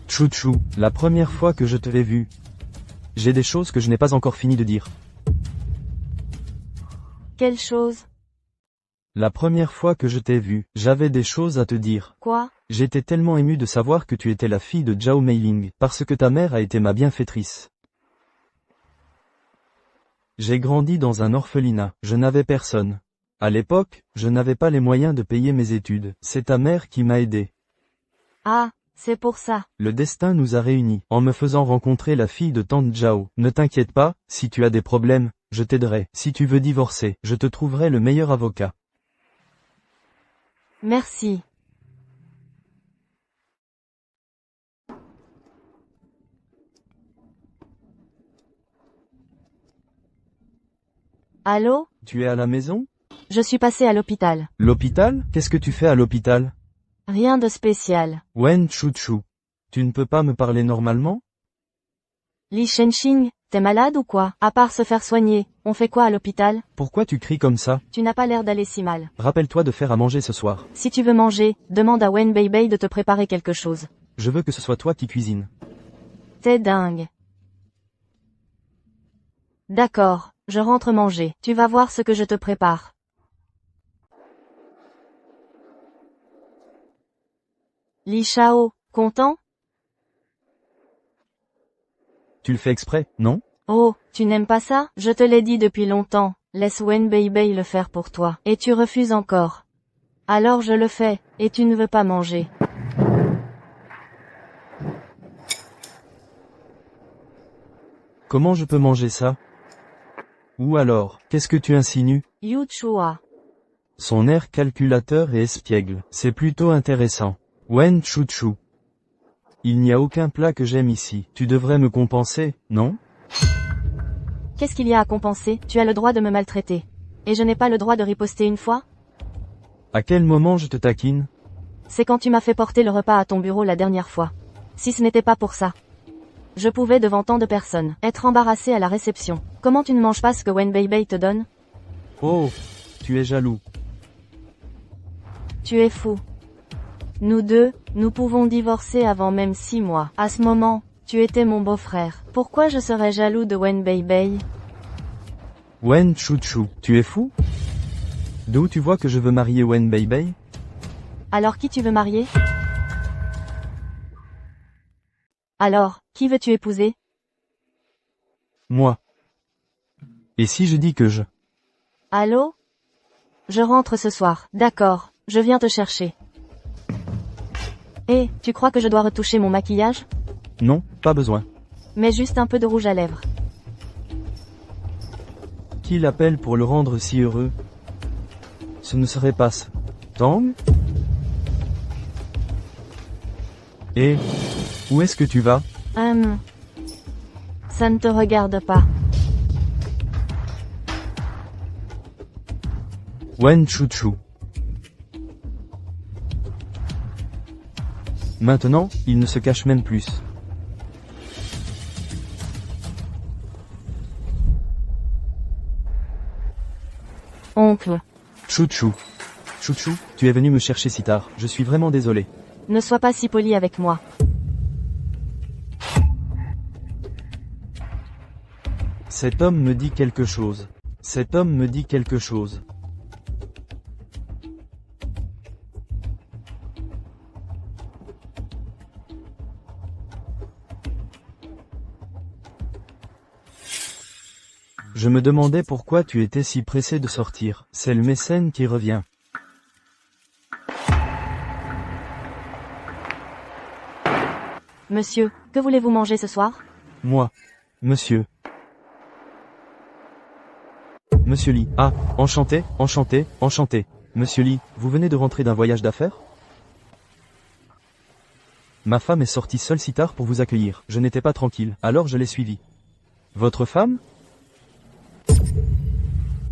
Chouchou, la première fois que je te l'ai vu, j'ai des choses que je n'ai pas encore fini de dire. Quelle chose? La première fois que je t'ai vu, j'avais des choses à te dire. Quoi? J'étais tellement ému de savoir que tu étais la fille de Zhao Meiling, parce que ta mère a été ma bienfaitrice. J'ai grandi dans un orphelinat, je n'avais personne. À l'époque, je n'avais pas les moyens de payer mes études, c'est ta mère qui m'a aidé. Ah, c'est pour ça. Le destin nous a réunis, en me faisant rencontrer la fille de tante Zhao. Ne t'inquiète pas, si tu as des problèmes, je t'aiderai. Si tu veux divorcer, je te trouverai le meilleur avocat. Merci. Allô? Tu es à la maison? Je suis passé à l'hôpital. L'hôpital? Qu'est-ce que tu fais à l'hôpital? Rien de spécial. Wen Chouchou. Tu ne peux pas me parler normalement? Li Shenxing, t'es malade ou quoi? À part se faire soigner, on fait quoi à l'hôpital? Pourquoi tu cries comme ça? Tu n'as pas l'air d'aller si mal. Rappelle-toi de faire à manger ce soir. Si tu veux manger, demande à Wen Beibei de te préparer quelque chose. Je veux que ce soit toi qui cuisines. T'es dingue. D'accord, je rentre manger. Tu vas voir ce que je te prépare. Li Shao, content? Tu le fais exprès, non? Oh, tu n'aimes pas ça? Je te l'ai dit depuis longtemps, laisse Wen Beibei le faire pour toi. Et tu refuses encore. Alors je le fais, et tu ne veux pas manger. Comment je peux manger ça? Ou alors, qu'est-ce que tu insinues? Yu Chua. Son air calculateur et espiègle, c'est plutôt intéressant. Wen Chouchou. Il n'y a aucun plat que j'aime ici. Tu devrais me compenser, non? Qu'est-ce qu'il y a à compenser? Tu as le droit de me maltraiter. Et je n'ai pas le droit de riposter une fois? À quel moment je te taquine? C'est quand tu m'as fait porter le repas à ton bureau la dernière fois. Si ce n'était pas pour ça. Je pouvais devant tant de personnes, être embarrassé à la réception. Comment tu ne manges pas ce que Wen Beibei te donne? Oh, tu es jaloux. Tu es fou. Nous deux, nous pouvons divorcer avant même 6 mois. À ce moment, tu étais mon beau-frère. Pourquoi je serais jaloux de Wen Beibei? Wen Chouchou, tu es fou? D'où tu vois que je veux marier Wen Beibei? Alors qui tu veux marier? Alors, qui veux-tu épouser? Moi. Et si je dis que je... Allô? Je rentre ce soir. D'accord, je viens te chercher. Eh, tu crois que je dois retoucher mon maquillage? Non, pas besoin. Mets juste un peu de rouge à lèvres. Qui l'appelle pour le rendre si heureux? Ce ne serait pas ce... Tang? Et... où est-ce que tu vas? Ça ne te regarde pas. Wen Chouchou. Maintenant, il ne se cache même plus. Oncle. Chouchou. Chouchou, tu es venu me chercher si tard, je suis vraiment désolé. Ne sois pas si poli avec moi. Cet homme me dit quelque chose. Cet homme me dit quelque chose. Je me demandais pourquoi tu étais si pressé de sortir. C'est le mécène qui revient. Monsieur, que voulez-vous manger ce soir? Moi. Monsieur. Monsieur Lee. Ah, enchanté, enchanté, enchanté. Monsieur Lee, vous venez de rentrer d'un voyage d'affaires? Ma femme est sortie seule si tard pour vous accueillir. Je n'étais pas tranquille, alors je l'ai suivie. Votre femme?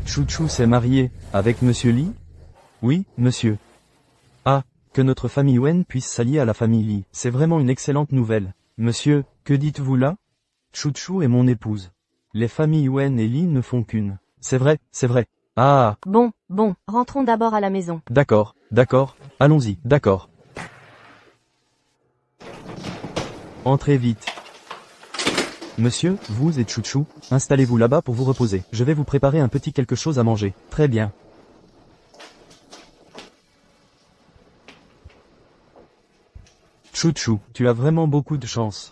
Chouchou s'est marié, avec Monsieur Lee? Oui, monsieur. Ah, que notre famille Wen puisse s'allier à la famille Lee, c'est vraiment une excellente nouvelle. Monsieur, que dites-vous là? Chouchou est mon épouse. Les familles Wen et Li ne font qu'une. C'est vrai, c'est vrai. Ah, Bon, rentrons d'abord à la maison. d'accord, allons-y, d'accord. Entrez vite. Monsieur, vous et Chouchou, installez-vous là-bas pour vous reposer. Je vais vous préparer un petit quelque chose à manger. Très bien. Chouchou, tu as vraiment beaucoup de chance.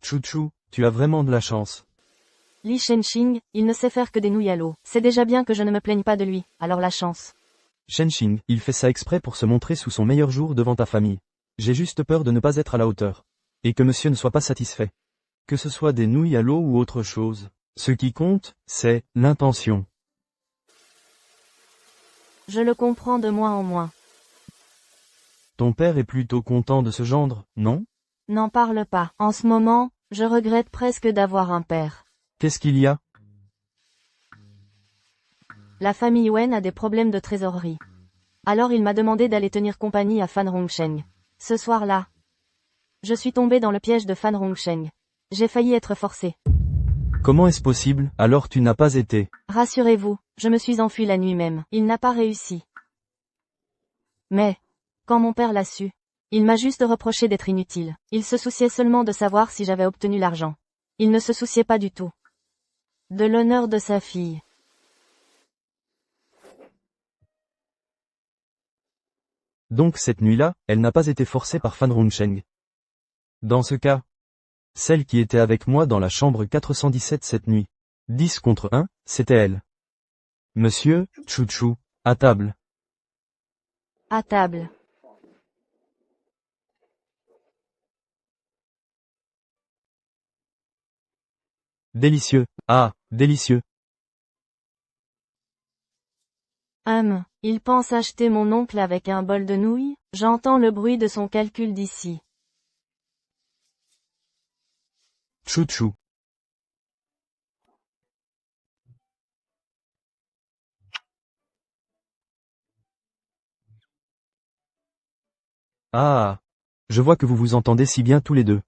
Chouchou, tu as vraiment de la chance. Li Shenxing, il ne sait faire que des nouilles à l'eau. C'est déjà bien que je ne me plaigne pas de lui, alors la chance. Shenxing, il fait ça exprès pour se montrer sous son meilleur jour devant ta famille. J'ai juste peur de ne pas être à la hauteur. Et que monsieur ne soit pas satisfait. Que ce soit des nouilles à l'eau ou autre chose. Ce qui compte, c'est l'intention. Je le comprends de moins en moins. Ton père est plutôt content de ce gendre, non? N'en parle pas. En ce moment, je regrette presque d'avoir un père. Qu'est-ce qu'il y a? La famille Wen a des problèmes de trésorerie. Alors il m'a demandé d'aller tenir compagnie à Fan Hongsheng. Ce soir-là, je suis tombé dans le piège de Fan Hongsheng. J'ai failli être forcé. Comment est-ce possible, alors tu n'as pas été? Rassurez-vous, je me suis enfui la nuit même. Il n'a pas réussi. Mais, quand mon père l'a su, il m'a juste reproché d'être inutile. Il se souciait seulement de savoir si j'avais obtenu l'argent. Il ne se souciait pas du tout de l'honneur de sa fille. Donc cette nuit-là, elle n'a pas été forcée par Fan Hongsheng. Dans ce cas, celle qui était avec moi dans la chambre 417 cette nuit, 10 contre 1, c'était elle. Monsieur, Chouchou, à table. À table. Délicieux, ah, délicieux. Il pense acheter mon oncle avec un bol de nouilles, j'entends le bruit de son calcul d'ici. Chouchou. Ah. Je vois que vous vous entendez si bien tous les deux.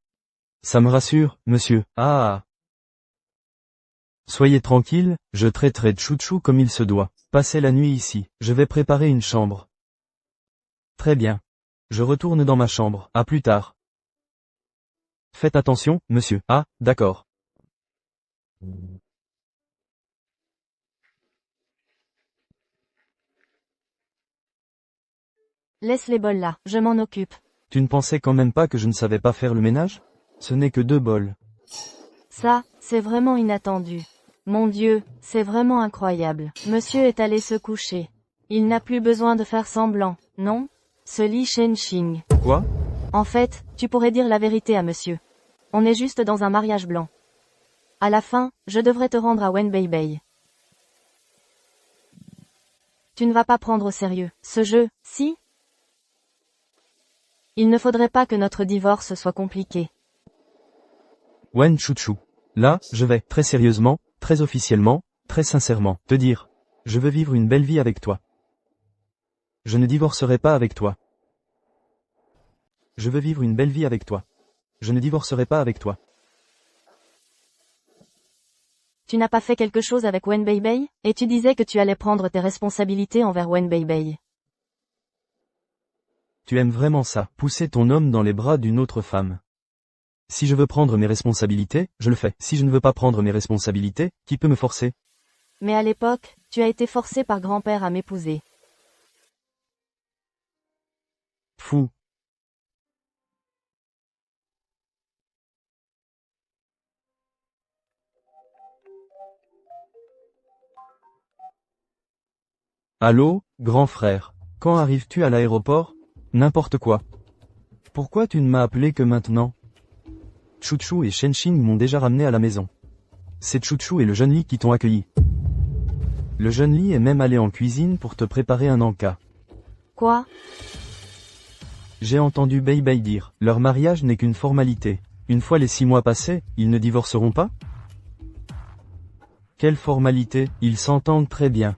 Ça me rassure, monsieur. Ah. Soyez tranquille, je traiterai Chouchou comme il se doit. Passez la nuit ici, je vais préparer une chambre. Très bien. Je retourne dans ma chambre, à plus tard. Faites attention, monsieur. Ah, d'accord. Laisse les bols là, je m'en occupe. Tu ne pensais quand même pas que je ne savais pas faire le ménage? Ce n'est que 2 bols. Ça, c'est vraiment inattendu. Mon Dieu, c'est vraiment incroyable. Monsieur est allé se coucher. Il n'a plus besoin de faire semblant, non? Ce Li Shenxing. Quoi? En fait, tu pourrais dire la vérité à monsieur. On est juste dans un mariage blanc. À la fin, je devrais te rendre à Wenbeibei. Tu ne vas pas prendre au sérieux ce jeu, si? Il ne faudrait pas que notre divorce soit compliqué. Wen Chouchou. Là, je vais, très sérieusement, très officiellement, très sincèrement, te dire. Je veux vivre une belle vie avec toi. Je ne divorcerai pas avec toi. Je veux vivre une belle vie avec toi. Je ne divorcerai pas avec toi. Tu n'as pas fait quelque chose avec Wenbeibei, et tu disais que tu allais prendre tes responsabilités envers Wenbeibei. Tu aimes vraiment ça, pousser ton homme dans les bras d'une autre femme. Si je veux prendre mes responsabilités, je le fais. Si je ne veux pas prendre mes responsabilités, qui peut me forcer? Mais à l'époque, tu as été forcé par grand-père à m'épouser. Fou. Allô, grand frère. Quand arrives-tu à l'aéroport? N'importe quoi. Pourquoi tu ne m'as appelé que maintenant? Chouchou et Shenxing m'ont déjà ramené à la maison. C'est Chouchou et le jeune Li qui t'ont accueilli. Le jeune Li est même allé en cuisine pour te préparer un encas. Quoi? J'ai entendu Beibei dire, leur mariage n'est qu'une formalité. Une fois les 6 mois passés, ils ne divorceront pas? Quelle formalité, ils s'entendent très bien.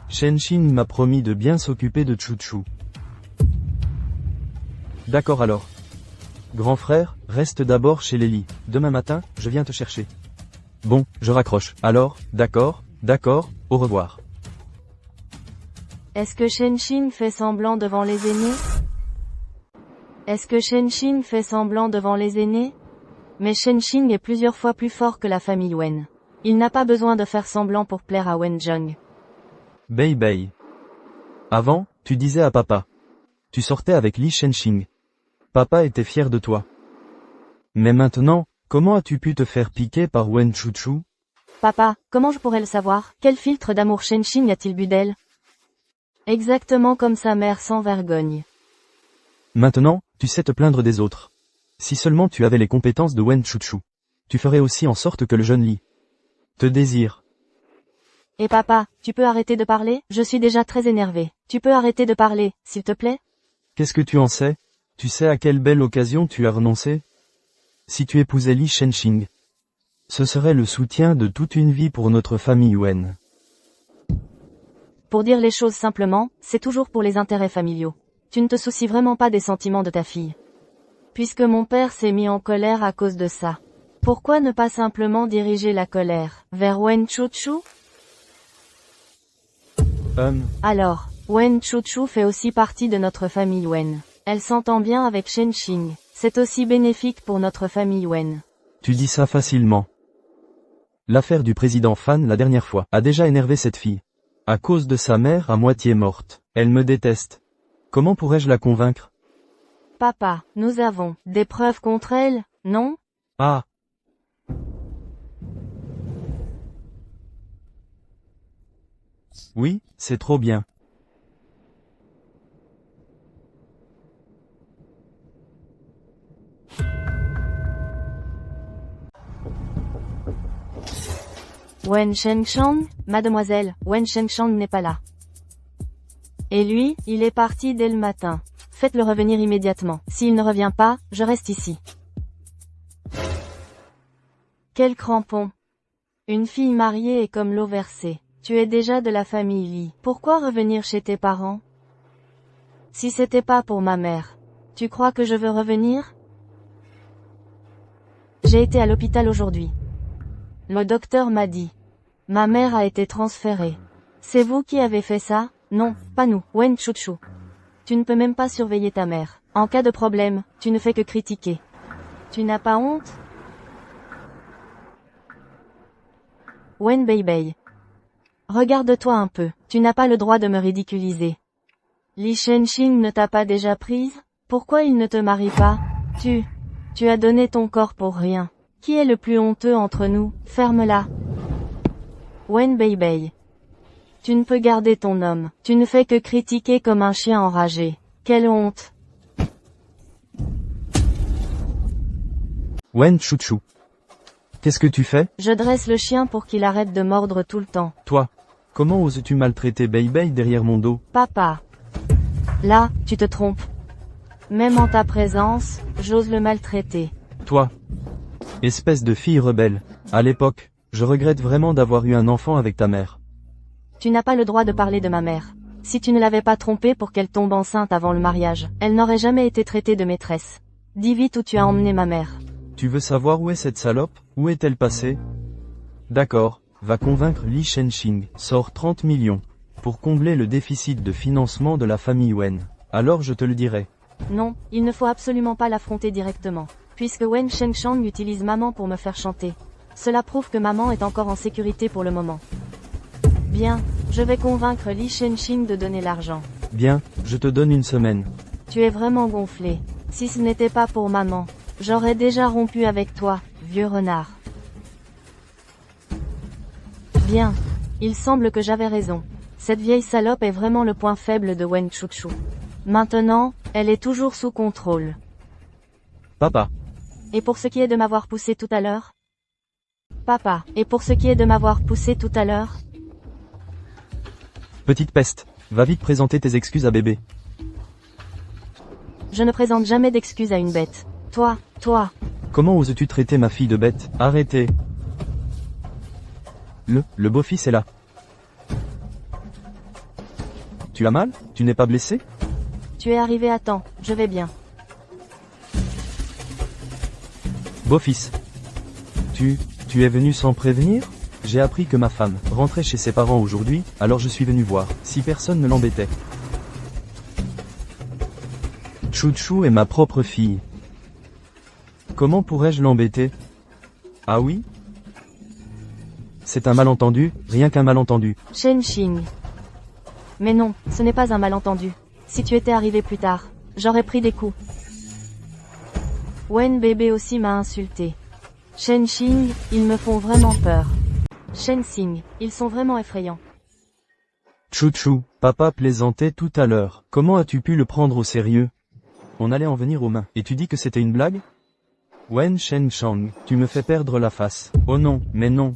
Shenxing m'a promis de bien s'occuper de Chouchou. D'accord alors. Grand frère, reste d'abord chez Lily. Demain matin, je viens te chercher. Bon, je raccroche. Alors, d'accord, au revoir. Est-ce que Shenxing fait semblant devant les aînés? Est-ce que Shenxing fait semblant devant les aînés? Mais Shenxing est plusieurs fois plus fort que la famille Wen. Il n'a pas besoin de faire semblant pour plaire à Wenzhong. Bei. Avant, tu disais à papa. Tu sortais avec Li Shenxing. Papa était fier de toi. Mais maintenant, comment as-tu pu te faire piquer par Wen Chuchu? Papa, comment je pourrais le savoir? Quel filtre d'amour Shenxing a-t-il bu d'elle? Exactement comme sa mère sans vergogne. Maintenant, tu sais te plaindre des autres. Si seulement tu avais les compétences de Wen Chuchu, tu ferais aussi en sorte que le jeune Li te désire. Et papa, tu peux arrêter de parler? Je suis déjà très énervé. Tu peux arrêter de parler, s'il te plaît? Qu'est-ce que tu en sais? Tu sais à quelle belle occasion tu as renoncé? Si tu épousais Li Shenxing, ce serait le soutien de toute une vie pour notre famille Wen. Pour dire les choses simplement, c'est toujours pour les intérêts familiaux. Tu ne te soucies vraiment pas des sentiments de ta fille. Puisque mon père s'est mis en colère à cause de ça. Pourquoi ne pas simplement diriger la colère vers Wen Chuchu? Alors, Wen Chuchu fait aussi partie de notre famille Wen. Elle s'entend bien avec Shenxing. C'est aussi bénéfique pour notre famille Wen. Tu dis ça facilement. L'affaire du président Fan la dernière fois a déjà énervé cette fille. À cause de sa mère à moitié morte, elle me déteste. Comment pourrais-je la convaincre? Papa, nous avons des preuves contre elle, non? Ah. Oui, c'est trop bien. Wen Shenxiang, mademoiselle, Wen Shenxiang n'est pas là. Et lui, il est parti dès le matin. Faites-le revenir immédiatement. S'il ne revient pas, je reste ici. Quel crampon. Une fille mariée est comme l'eau versée. Tu es déjà de la famille Li. Pourquoi revenir chez tes parents? Si c'était pas pour ma mère. Tu crois que je veux revenir? J'ai été à l'hôpital aujourd'hui. Le docteur m'a dit. Ma mère a été transférée. C'est vous qui avez fait ça? Non, pas nous, Wen Chuchu. Tu ne peux même pas surveiller ta mère. En cas de problème, tu ne fais que critiquer. Tu n'as pas honte? Wen Bei. Regarde-toi un peu, tu n'as pas le droit de me ridiculiser. Li Shenxing ne t'a pas déjà prise? Pourquoi il ne te marie pas? Tu as donné ton corps pour rien. Qui est le plus honteux entre nous? Ferme-la. Wen Bei. Tu ne peux garder ton homme. Tu ne fais que critiquer comme un chien enragé. Quelle honte. Wen Chuchu. Qu'est-ce que tu fais? Je dresse le chien pour qu'il arrête de mordre tout le temps. Toi, comment oses-tu maltraiter Bei derrière mon dos? Papa. Là, tu te trompes. Même en ta présence, j'ose le maltraiter. Toi. Espèce de fille rebelle. À l'époque, je regrette vraiment d'avoir eu un enfant avec ta mère. Tu n'as pas le droit de parler de ma mère. Si tu ne l'avais pas trompée pour qu'elle tombe enceinte avant le mariage, elle n'aurait jamais été traitée de maîtresse. Dis vite où tu as emmené ma mère. Tu veux savoir où est cette salope? Où est-elle passée? D'accord, va convaincre Li Shenxing. Sors 30 millions. Pour combler le déficit de financement de la famille Wen. Alors je te le dirai. Non, il ne faut absolument pas l'affronter directement. Puisque Wen Shenxiang utilise maman pour me faire chanter. Cela prouve que maman est encore en sécurité pour le moment. Bien, je vais convaincre Li Shenxing de donner l'argent. Bien, je te donne une semaine. Tu es vraiment gonflé. Si ce n'était pas pour maman, j'aurais déjà rompu avec toi, vieux renard. Bien. Il semble que j'avais raison. Cette vieille salope est vraiment le point faible de Wen Chuchu. Maintenant, elle est toujours sous contrôle. Papa. Et pour ce qui est de m'avoir poussé tout à l'heure? Papa. Et pour ce qui est de m'avoir poussé tout à l'heure? Petite peste, va vite présenter tes excuses à bébé. Je ne présente jamais d'excuses à une bête. Toi. Comment oses-tu traiter ma fille de bête? Arrêtez. Le beau-fils est là. Tu as mal? Tu n'es pas blessé? Tu es arrivé à temps, je vais bien. Beau-fils. Tu es venu sans prévenir? J'ai appris que ma femme rentrait chez ses parents aujourd'hui, alors je suis venu voir si personne ne l'embêtait. Chouchou est ma propre fille. Comment pourrais-je l'embêter? Ah oui? C'est un malentendu, rien qu'un malentendu. Shenxing. Mais non, ce n'est pas un malentendu. Si tu étais arrivé plus tard, j'aurais pris des coups. Wen bébé aussi m'a insulté. Shenxing, ils me font vraiment peur. Shenxing, ils sont vraiment effrayants. Chouchou, papa plaisantait tout à l'heure. Comment as-tu pu le prendre au sérieux? On allait en venir aux mains. Et tu dis que c'était une blague? Wen Shenchang, tu me fais perdre la face. Oh non, mais non.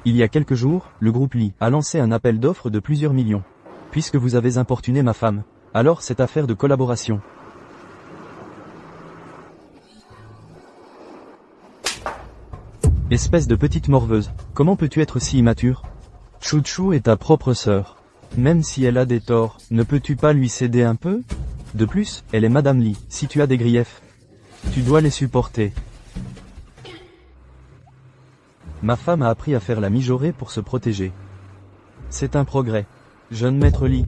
Il y a quelques jours, le groupe Li a lancé un appel d'offres de plusieurs millions. Puisque vous avez importuné ma femme, alors c'est affaire de collaboration. Espèce de petite morveuse, comment peux-tu être si immature? Chouchou est ta propre sœur. Même si elle a des torts, ne peux-tu pas lui céder un peu? De plus, elle est Madame Li, si tu as des griefs, tu dois les supporter. Ma femme a appris à faire la mijaurée pour se protéger. C'est un progrès. Jeune maître Li.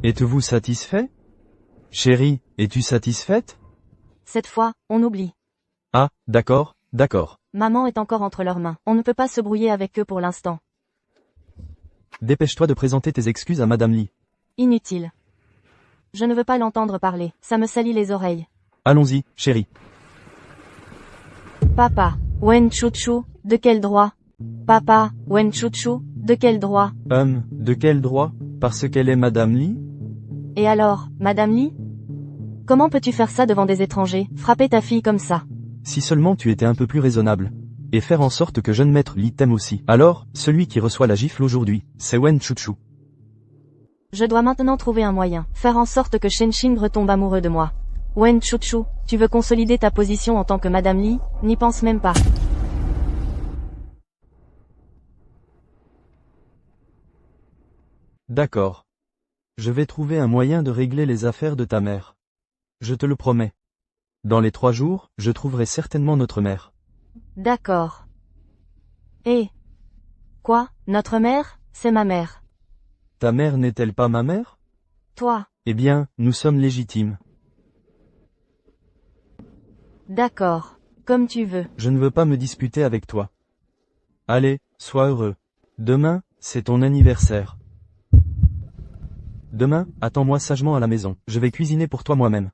Êtes-vous satisfait? Chérie, es-tu satisfaite? Cette fois, on oublie. Ah, d'accord, d'accord. Maman est encore entre leurs mains. On ne peut pas se brouiller avec eux pour l'instant. Dépêche-toi de présenter tes excuses à Madame Li. Inutile. Je ne veux pas l'entendre parler, ça me salit les oreilles. Allons-y, chérie. Papa, Wen Chouchou, de quel droit? Papa, Wen Chouchou, de quel droit? De quel droit? Parce qu'elle est Madame Li? Et alors, Madame Li? Comment peux-tu faire ça devant des étrangers, frapper ta fille comme ça? Si seulement tu étais un peu plus raisonnable. Et faire en sorte que jeune maître Li t'aime aussi. Alors, celui qui reçoit la gifle aujourd'hui, c'est Wen Chouchou. Je dois maintenant trouver un moyen, faire en sorte que Shenxing retombe amoureux de moi. Wen Chouchou, tu veux consolider ta position en tant que Madame Li? N'y pense même pas. D'accord. Je vais trouver un moyen de régler les affaires de ta mère. Je te le promets. Dans les 3 jours, je trouverai certainement notre mère. D'accord. Et quoi, notre mère? C'est ma mère. Ta mère n'est-elle pas ma mère? Toi. Eh bien, nous sommes légitimes. D'accord. Comme tu veux. Je ne veux pas me disputer avec toi. Allez, sois heureux. Demain, c'est ton anniversaire. Demain, attends-moi sagement à la maison. Je vais cuisiner pour toi moi-même.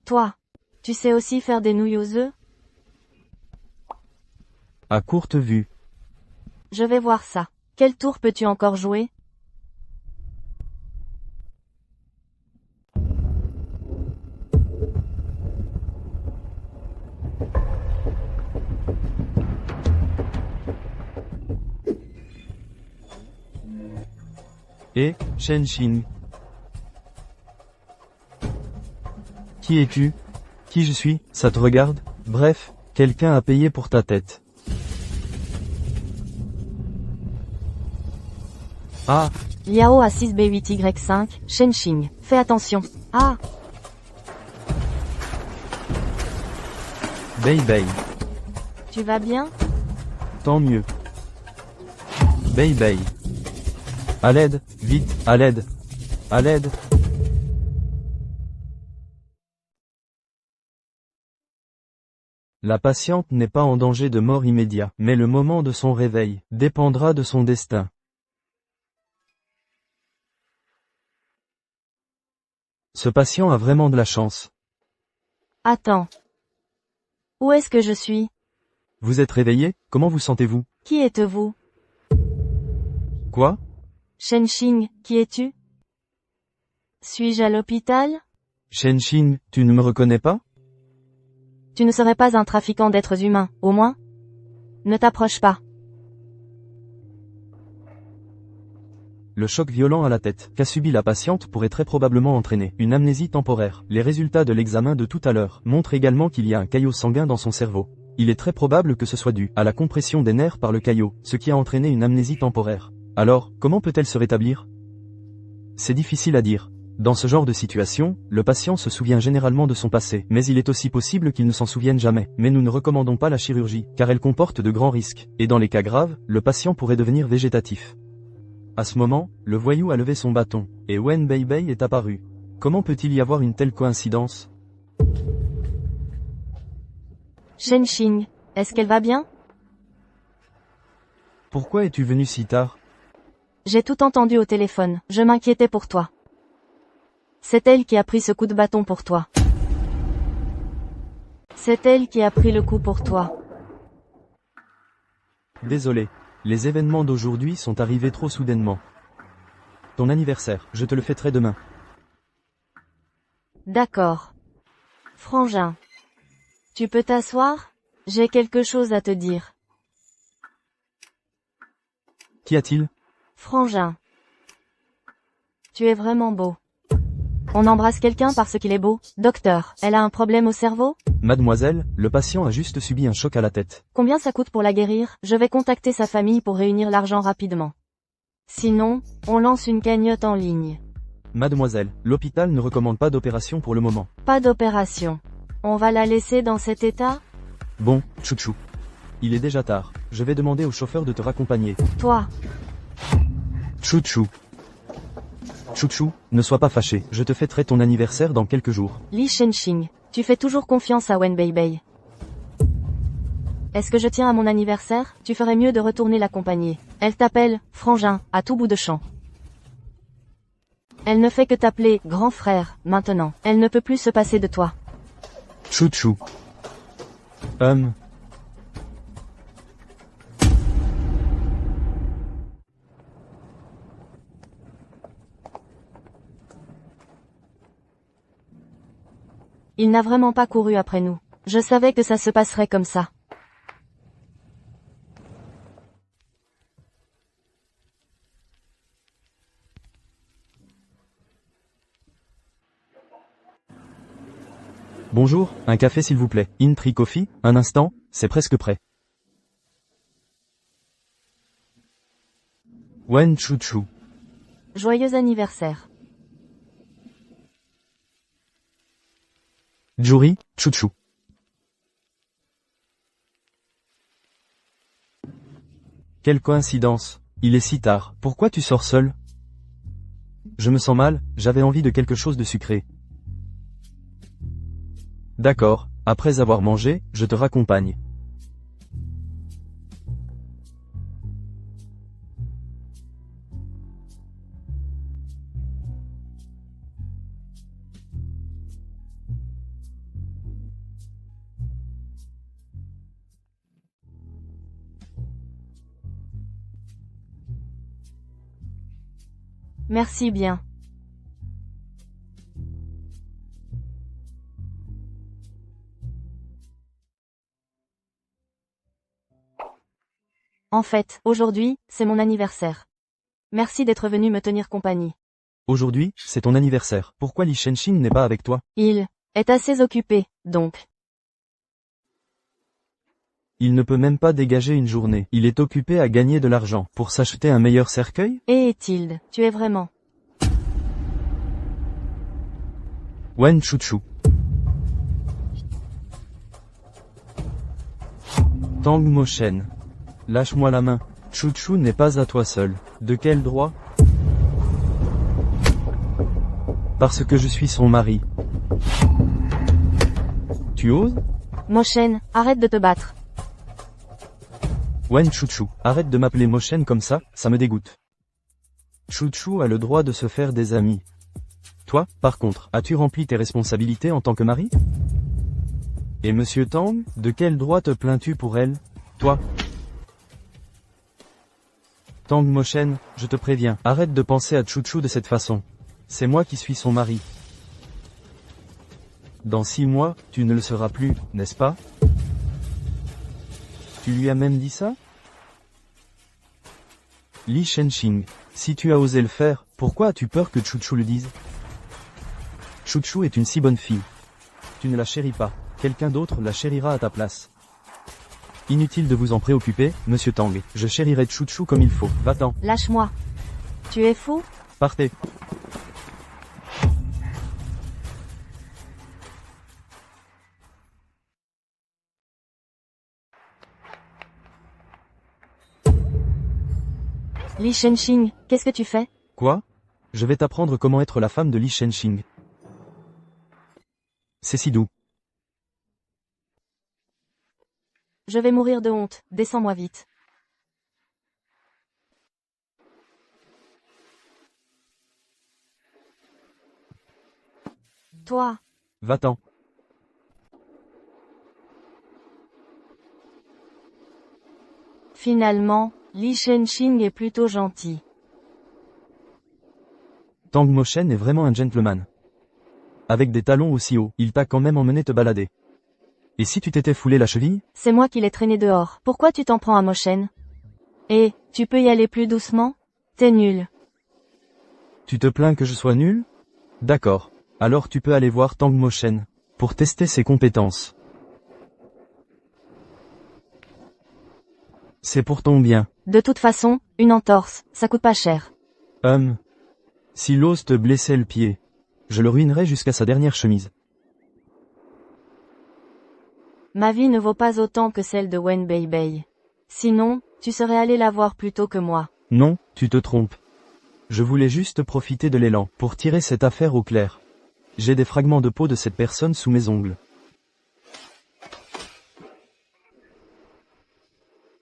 Toi. Tu sais aussi faire des nouilles aux œufs? À courte vue. Je vais voir ça. Quel tour peux-tu encore jouer? Et, Shenxing. Qui es-tu? Qui je suis? Ça te regarde? Bref, quelqu'un a payé pour ta tête. Ah, Liao A6B8Y5, Shenxing. Fais attention. Ah! Bei Bei. Tu vas bien? Tant mieux. Bei Bei. À l'aide, vite, à l'aide. À l'aide. La patiente n'est pas en danger de mort immédiat, mais le moment de son réveil dépendra de son destin. Ce patient a vraiment de la chance. Attends. Où est-ce que je suis? Vous êtes réveillé? Comment vous sentez-vous? Qui êtes-vous? Quoi? Shenxing, qui es-tu? Suis-je à l'hôpital? Shenxing, tu ne me reconnais pas? Tu ne serais pas un trafiquant d'êtres humains, au moins? Ne t'approche pas. Le choc violent à la tête qu'a subi la patiente pourrait très probablement entraîner une amnésie temporaire. Les résultats de l'examen de tout à l'heure montrent également qu'il y a un caillot sanguin dans son cerveau. Il est très probable que ce soit dû à la compression des nerfs par le caillot, ce qui a entraîné une amnésie temporaire. Alors, comment peut-elle se rétablir? C'est difficile à dire. Dans ce genre de situation, le patient se souvient généralement de son passé, mais il est aussi possible qu'il ne s'en souvienne jamais. Mais nous ne recommandons pas la chirurgie, car elle comporte de grands risques, et dans les cas graves, le patient pourrait devenir végétatif. À ce moment, le voyou a levé son bâton, et Wen Beibei est apparu. Comment peut-il y avoir une telle coïncidence? Shenxing, est-ce qu'elle va bien? Pourquoi es-tu venu si tard? J'ai tout entendu au téléphone, je m'inquiétais pour toi. C'est elle qui a pris ce coup de bâton pour toi. C'est elle qui a pris le coup pour toi. Désolé. Les événements d'aujourd'hui sont arrivés trop soudainement. Ton anniversaire, je te le fêterai demain. D'accord. Frangin. Tu peux t'asseoir? J'ai quelque chose à te dire. Qu'y a-t-il? Frangin. Tu es vraiment beau. On embrasse quelqu'un parce qu'il est beau. Docteur, elle a un problème au cerveau? Mademoiselle, le patient a juste subi un choc à la tête. Combien ça coûte pour la guérir? Je vais contacter sa famille pour réunir l'argent rapidement. Sinon, on lance une cagnotte en ligne. Mademoiselle, l'hôpital ne recommande pas d'opération pour le moment. Pas d'opération. On va la laisser dans cet état? Bon, chouchou. Il est déjà tard. Je vais demander au chauffeur de te raccompagner. Toi. Chouchou. Chouchou, ne sois pas fâché. Je te fêterai ton anniversaire dans quelques jours. Li Shenxing, tu fais toujours confiance à Wen Beibei. Est-ce que je tiens à mon anniversaire? Tu ferais mieux de retourner l'accompagner. Elle t'appelle, frangin, à tout bout de champ. Elle ne fait que t'appeler, grand frère, maintenant. Elle ne peut plus se passer de toi. Chouchou. Il n'a vraiment pas couru après nous. Je savais que ça se passerait comme ça. Bonjour, un café s'il vous plaît. In-tree coffee, un instant, c'est presque prêt. Wen chouchou. Joyeux anniversaire. Juri, chouchou. Quelle coïncidence. Il est si tard. Pourquoi tu sors seul? Je me sens mal, j'avais envie de quelque chose de sucré. D'accord, après avoir mangé, je te raccompagne. Merci bien. En fait, aujourd'hui, c'est mon anniversaire. Merci d'être venu me tenir compagnie. Aujourd'hui, c'est ton anniversaire. Pourquoi Li Shenxing n'est pas avec toi? Il est assez occupé, donc. Il ne peut même pas dégager une journée. Il est occupé à gagner de l'argent. Pour s'acheter un meilleur cercueil? Et Tilde, tu es vraiment. Wen chouchou. Tang Moshen. Lâche-moi la main. Chouchou n'est pas à toi seul. De quel droit? Parce que je suis son mari. Tu oses? Moshen, arrête de te battre. Wen chouchou, arrête de m'appeler Moshen comme ça me dégoûte. Chouchou a le droit de se faire des amis. Toi, par contre, as-tu rempli tes responsabilités en tant que mari? Et Monsieur Tang, de quel droit te plains-tu pour elle? Toi? Tang Moshen, je te préviens, arrête de penser à Chouchou de cette façon. C'est moi qui suis son mari. Dans 6 mois, tu ne le seras plus, n'est-ce pas? Tu lui as même dit ça? Li Shenxing, si tu as osé le faire, pourquoi as-tu peur que Chouchou le dise? Chouchou est une si bonne fille. Tu ne la chéris pas, quelqu'un d'autre la chérira à ta place. Inutile de vous en préoccuper, Monsieur Tang, je chérirai Chouchou comme il faut, va-t'en. Lâche-moi. Tu es fou? Partez. Li Shenxing, qu'est-ce que tu fais? Quoi? Je vais t'apprendre comment être la femme de Li Shenxing. C'est si doux. Je vais mourir de honte, descends-moi vite. Toi, Va-t'en. finalement, Li Shenxing est plutôt gentil. Tang Moshen est vraiment un gentleman. Avec des talons aussi hauts, il t'a quand même emmené te balader. Et si tu t'étais foulé la cheville? C'est moi qui l'ai traîné dehors. Pourquoi tu t'en prends à Moshen? Et, tu peux y aller plus doucement? T'es nul. Tu te plains que je sois nul? D'accord. Alors tu peux aller voir Tang Moshen, pour tester ses compétences. C'est pour ton bien. De toute façon, une entorse, ça coûte pas cher. S'il ose te blesser le pied, je le ruinerai jusqu'à sa dernière chemise. Ma vie ne vaut pas autant que celle de Wen Beibei. Sinon, tu serais allé la voir plus tôt que moi. Non, tu te trompes. Je voulais juste profiter de l'élan, pour tirer cette affaire au clair. J'ai des fragments de peau de cette personne sous mes ongles.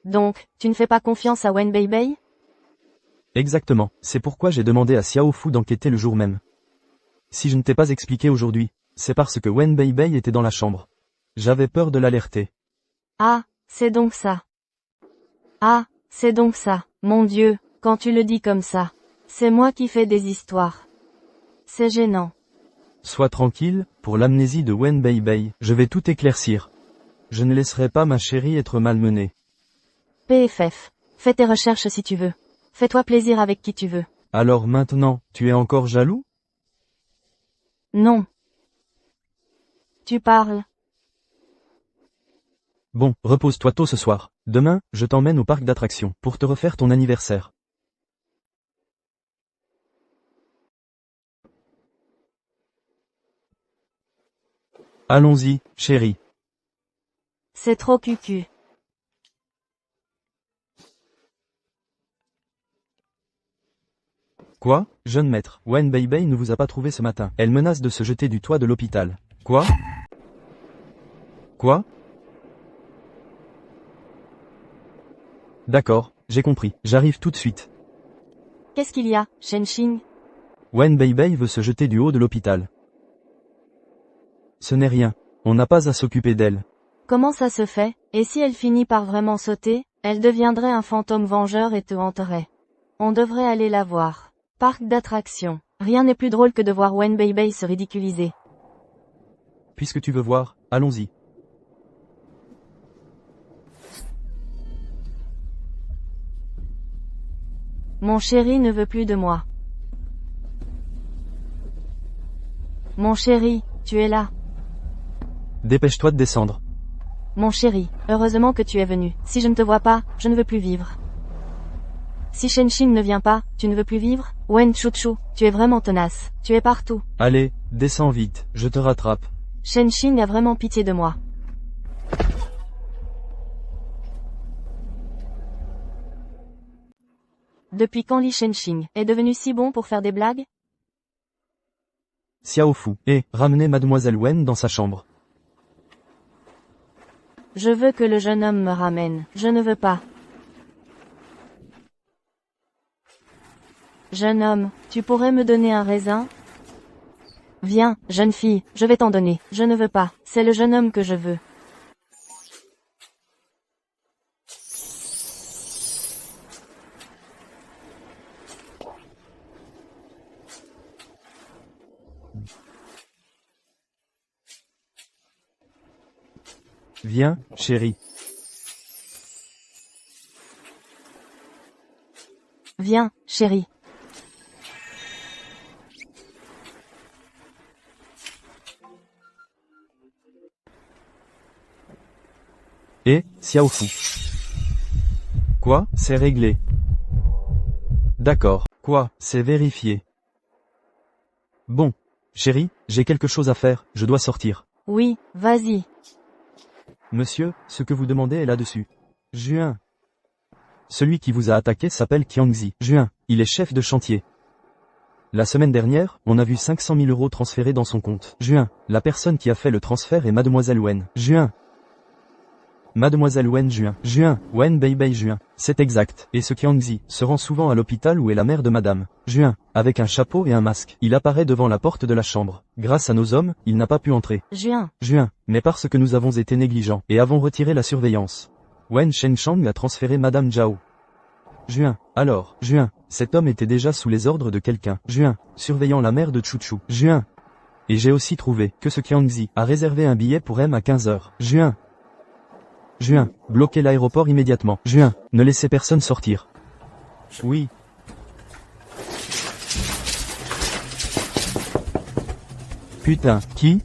Donc, tu ne fais pas confiance à Wen Beibei? Exactement, c'est pourquoi j'ai demandé à Xiao Fu d'enquêter le jour même. Si je ne t'ai pas expliqué aujourd'hui, c'est parce que Wen Beibei était dans la chambre. J'avais peur de l'alerter. Ah, c'est donc ça. Ah, c'est donc ça. Mon Dieu, quand tu le dis comme ça. C'est moi qui fais des histoires. C'est gênant. Sois tranquille, pour l'amnésie de Wen Beibei, je vais tout éclaircir. Je ne laisserai pas ma chérie être malmenée. PFF. Fais tes recherches si tu veux. Fais-toi plaisir avec qui tu veux. Alors maintenant, tu es encore jaloux? Non. Tu parles. Bon, repose-toi tôt ce soir. Demain, je t'emmène au parc d'attractions, pour te refaire ton anniversaire. Allons-y, chérie. C'est trop cucu. Quoi? Jeune maître, Wen Beibei ne vous a pas trouvé ce matin. Elle menace de se jeter du toit de l'hôpital. Quoi? Quoi? D'accord, j'ai compris. J'arrive tout de suite. Qu'est-ce qu'il y a, Shenxing? Wen Beibei veut se jeter du haut de l'hôpital. Ce n'est rien. On n'a pas à s'occuper d'elle. Comment ça se fait? Et si elle finit par vraiment sauter, elle deviendrait un fantôme vengeur et te hanterait. On devrait aller la voir. Parc d'attractions. Rien n'est plus drôle que de voir Wen Beibei se ridiculiser. Puisque tu veux voir, allons-y. Mon chéri ne veut plus de moi. Mon chéri, tu es là. Dépêche-toi de descendre. Mon chéri, heureusement que tu es venu. Si je ne te vois pas, je ne veux plus vivre. Si Shenxing ne vient pas, tu ne veux plus vivre? Wen Chuchu, tu es vraiment tenace. Tu es partout. Allez, descends vite, je te rattrape. Shenxing a vraiment pitié de moi. Depuis quand Li Shenxing est devenu si bon pour faire des blagues? Xiao Fu, ramenez mademoiselle Wen dans sa chambre. Je veux que le jeune homme me ramène. Je ne veux pas. Jeune homme, tu pourrais me donner un raisin? Viens, jeune fille, je vais t'en donner. Je ne veux pas, c'est le jeune homme que je veux. Viens, chérie. Viens, chérie. Xiao Fu. Quoi? C'est réglé. D'accord. Quoi? C'est vérifié. Bon. Chérie, j'ai quelque chose à faire, je dois sortir. Oui, vas-y. Monsieur, ce que vous demandez est là-dessus. Juin. celui qui vous a attaqué s'appelle Qiangzi. Juin, il est chef de chantier. La semaine dernière, on a vu 500 000 € transférés dans son compte. Juin, la personne qui a fait le transfert est Mademoiselle Wen. Juin. Mademoiselle Wen Juin. Juin, Wen Beibei Juin. C'est exact. Et ce Qiangzi se rend souvent à l'hôpital où est la mère de Madame Juin, avec un chapeau et un masque. Il apparaît devant la porte de la chambre. Grâce à nos hommes, il n'a pas pu entrer. Juin. Juin, mais parce que nous avons été négligents et avons retiré la surveillance. Wen Shenshang a transféré Madame Zhao. Juin, alors, Juin, cet homme était déjà sous les ordres de quelqu'un. Juin, surveillant la mère de Chuchu. Juin. Et j'ai aussi trouvé que ce Qiangzi a réservé un billet pour M à 15h. Juin. Juin, bloquez l'aéroport immédiatement. Juin, ne laissez personne sortir. Oui. Putain, qui?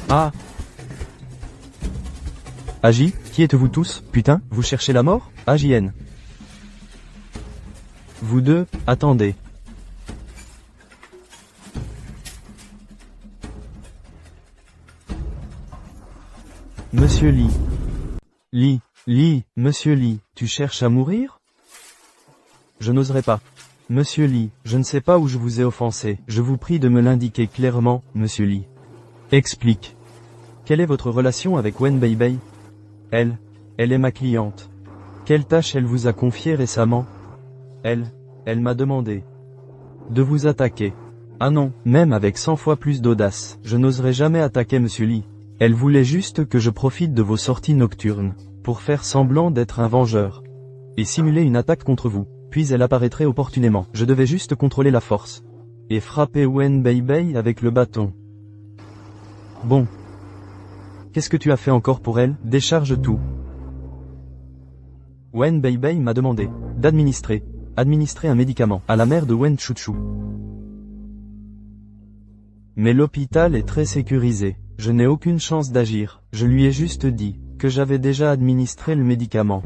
Ah. Agi, qui êtes-vous tous? Putain, vous cherchez la mort? AJN. Vous deux, attendez. Monsieur Li. Monsieur Li, tu cherches à mourir? Je n'oserais pas. Monsieur Li, je ne sais pas où je vous ai offensé. Je vous prie de me l'indiquer clairement, Monsieur Li. Explique. Quelle est votre relation avec Wen Beibei? Elle est ma cliente. Quelle tâche elle vous a confiée récemment? Elle m'a demandé de vous attaquer. Ah non, même avec 100 fois plus d'audace, je n'oserais jamais attaquer Monsieur Li. Elle voulait juste que je profite de vos sorties nocturnes, pour faire semblant d'être un vengeur, et simuler une attaque contre vous, puis elle apparaîtrait opportunément. Je devais juste contrôler la force, et frapper Wen Beibei avec le bâton. Bon. Qu'est-ce que tu as fait encore pour elle? Décharge tout. Wen Beibei m'a demandé d'administrer un médicament à la mère de Wen Chuchu. Mais l'hôpital est très sécurisé. Je n'ai aucune chance d'agir. Je lui ai juste dit que j'avais déjà administré le médicament.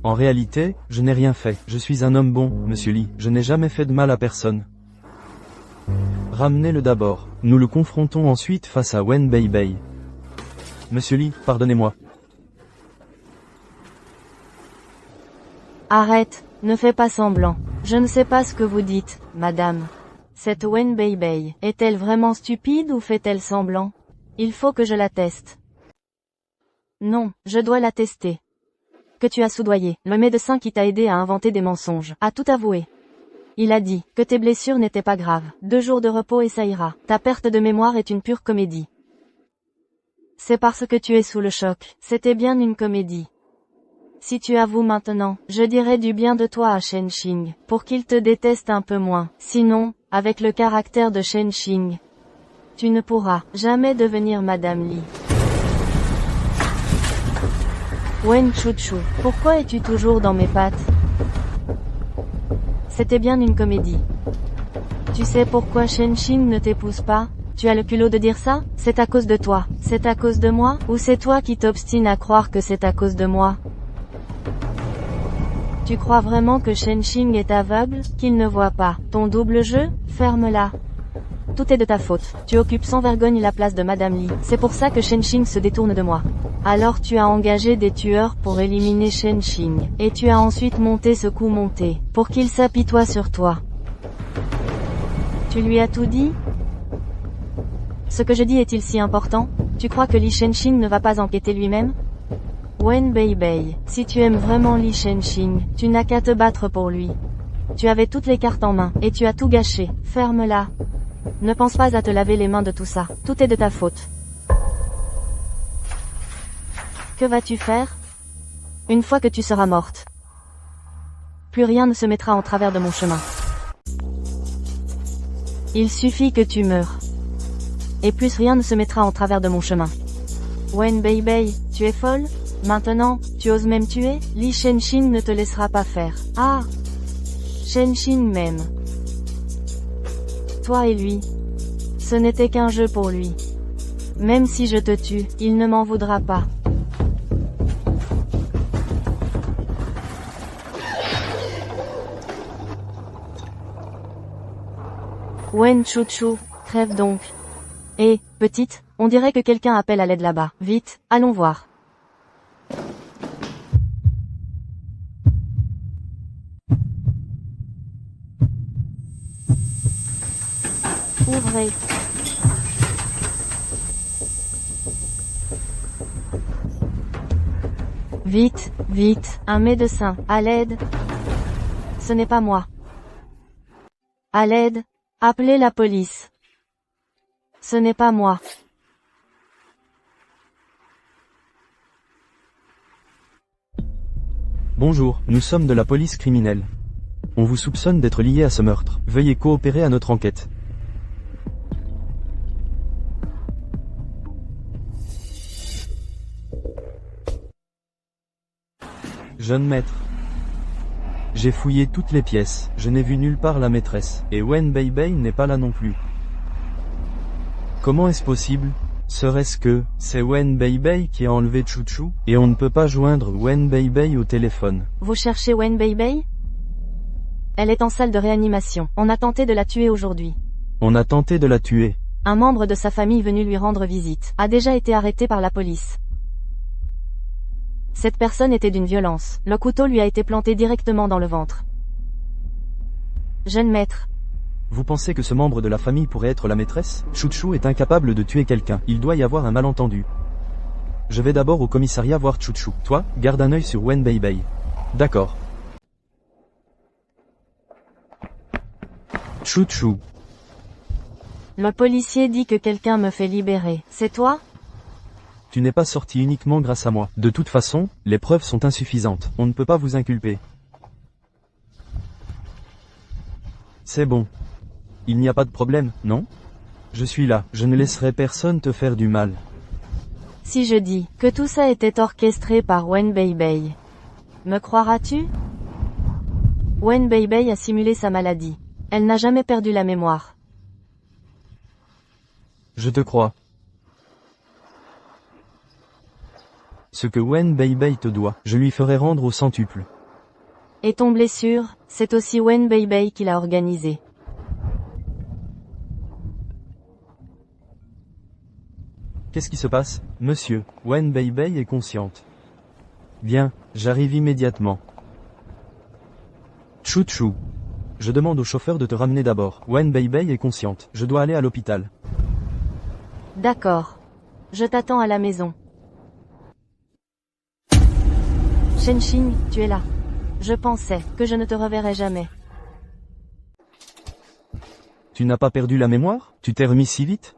En réalité, je n'ai rien fait. Je suis un homme bon, Monsieur Li. Je n'ai jamais fait de mal à personne. Ramenez-le d'abord. Nous le confrontons ensuite face à Wen Beibei. Monsieur Li, pardonnez-moi. Arrête, ne fais pas semblant. Je ne sais pas ce que vous dites, madame. Cette Wen Beibei, est-elle vraiment stupide ou fait-elle semblant? Il faut que je la teste. Non, je dois la tester. Que tu as soudoyé, le médecin qui t'a aidé à inventer des mensonges, a tout avoué. Il a dit que tes blessures n'étaient pas graves. 2 jours de repos et ça ira. Ta perte de mémoire est une pure comédie. C'est parce que tu es sous le choc. C'était bien une comédie. Si tu avoues maintenant, je dirai du bien de toi à Shen Xing, pour qu'il te déteste un peu moins. Sinon, avec le caractère de Shen Xing, tu ne pourras jamais devenir Madame Li. Wen Chuchu, pourquoi es-tu toujours dans mes pattes? C'était bien une comédie. Tu sais pourquoi Shen Xing ne t'épouse pas? Tu as le culot de dire ça? C'est à cause de toi. C'est à cause de moi? Ou c'est toi qui t'obstines à croire que c'est à cause de moi? Tu crois vraiment que Shen Xing est aveugle, qu'il ne voit pas ton double jeu? Ferme-la. Tout est de ta faute. Tu occupes sans vergogne la place de Madame Li. C'est pour ça que Shen Xing se détourne de moi. Alors tu as engagé des tueurs pour éliminer Shen Xing. Et tu as ensuite monté ce coup monté, pour qu'il s'apitoie sur toi. Tu lui as tout dit? Ce que je dis est-il si important? Tu crois que Li Shenxing ne va pas enquêter lui-même? Wen Beibei, si tu aimes vraiment Li Shenxing, tu n'as qu'à te battre pour lui. Tu avais toutes les cartes en main, et tu as tout gâché. Ferme-la. Ne pense pas à te laver les mains de tout ça. Tout est de ta faute. Que vas-tu faire? Une fois que tu seras morte, plus rien ne se mettra en travers de mon chemin. Il suffit que tu meures. Et plus rien ne se mettra en travers de mon chemin. Wen Beibei, tu es folle? Maintenant, tu oses même tuer? Li Shenxing ne te laissera pas faire. Ah! Shenxing même. Toi et lui. Ce n'était qu'un jeu pour lui. Même si je te tue, il ne m'en voudra pas. Wen Chuchu, crève donc. Eh, petite, on dirait que quelqu'un appelle à l'aide là-bas. Vite, allons voir. vrai. Vite, vite, un médecin, à l'aide. Ce n'est pas moi. À l'aide, appelez la police. Ce n'est pas moi. Bonjour, nous sommes de la police criminelle. On vous soupçonne d'être lié à ce meurtre. Veuillez coopérer à notre enquête. Jeune maître. J'ai fouillé toutes les pièces, je n'ai vu nulle part la maîtresse, et Wen Beibei n'est pas là non plus. Comment est-ce possible? Serait-ce que, c'est Wen Beibei qui a enlevé Chuchu, et on ne peut pas joindre Wen Beibei au téléphone? Vous cherchez Wen Beibei? Elle est en salle de réanimation. On a tenté de la tuer aujourd'hui. On a tenté de la tuer. Un membre de sa famille venu lui rendre visite a déjà été arrêté par la police. Cette personne était d'une violence. Le couteau lui a été planté directement dans le ventre. Jeune maître. Vous pensez que ce membre de la famille pourrait être la maîtresse? Chuchu est incapable de tuer quelqu'un. Il doit y avoir un malentendu. Je vais d'abord au commissariat voir Chuchu. Toi, garde un œil sur Wen Beibei. D'accord. Chuchu. Le policier dit que quelqu'un me fait libérer. C'est toi? Tu n'es pas sorti uniquement grâce à moi. De toute façon, les preuves sont insuffisantes. On ne peut pas vous inculper. C'est bon. Il n'y a pas de problème, non? Je suis là. Je ne laisserai personne te faire du mal. Si je dis que tout ça était orchestré par Wen Beibei, me croiras-tu? Wen Beibei a simulé sa maladie. Elle n'a jamais perdu la mémoire. Je te crois. Ce que Wen Beibei te doit, je lui ferai rendre au centuple. Et ton blessure, c'est aussi Wen Beibei qui l'a organisé. Qu'est-ce qui se passe, monsieur? Wen Beibei est consciente. Bien, j'arrive immédiatement. Chuchu. Je demande au chauffeur de te ramener d'abord. Wen Beibei est consciente. Je dois aller à l'hôpital. D'accord. Je t'attends à la maison. Shenxing, tu es là. Je pensais que je ne te reverrais jamais. Tu n'as pas perdu la mémoire? Tu t'es remis si vite?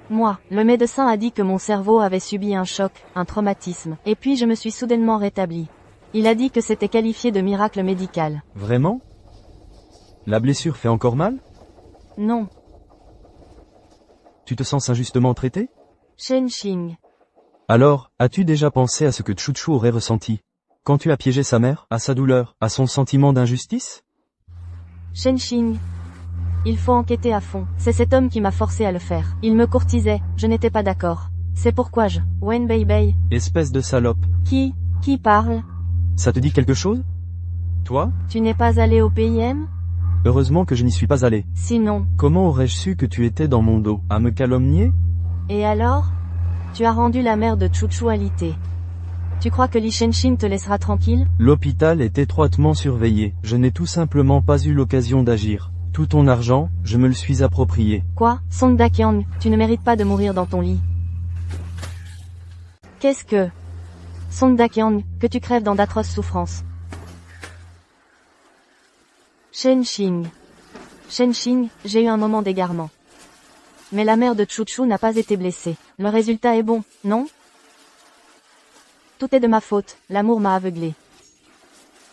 Moi, le médecin a dit que mon cerveau avait subi un choc, un traumatisme, et puis je me suis soudainement rétabli. Il a dit que c'était qualifié de miracle médical. Vraiment? La blessure fait encore mal? Non. Tu te sens injustement traité? Shenxing. Alors, as-tu déjà pensé à ce que Chuchu aurait ressenti? Quand tu as piégé sa mère, à sa douleur, à son sentiment d'injustice? Shenxing. Il faut enquêter à fond. C'est cet homme qui m'a forcé à le faire. Il me courtisait, je n'étais pas d'accord. C'est pourquoi Wen Beibei. Espèce de salope. Qui parle? Ça te dit quelque chose? Toi? Tu n'es pas allé au PIM? Heureusement que je n'y suis pas allé. Sinon. Comment aurais-je su que tu étais dans mon dos? À me calomnier? Et alors? Tu as rendu la mère de Chuchu alitée. Tu crois que Li Shenxing te laissera tranquille? L'hôpital est étroitement surveillé. Je n'ai tout simplement pas eu l'occasion d'agir. Tout ton argent, je me le suis approprié. Quoi? Song Dakyang, tu ne mérites pas de mourir dans ton lit. Qu'est-ce que... Song Dakyang, que tu crèves dans d'atroces souffrances. Shenxing. Shenxing, j'ai eu un moment d'égarement. Mais la mère de Chuchu n'a pas été blessée. Le résultat est bon, non? Tout est de ma faute, l'amour m'a aveuglé.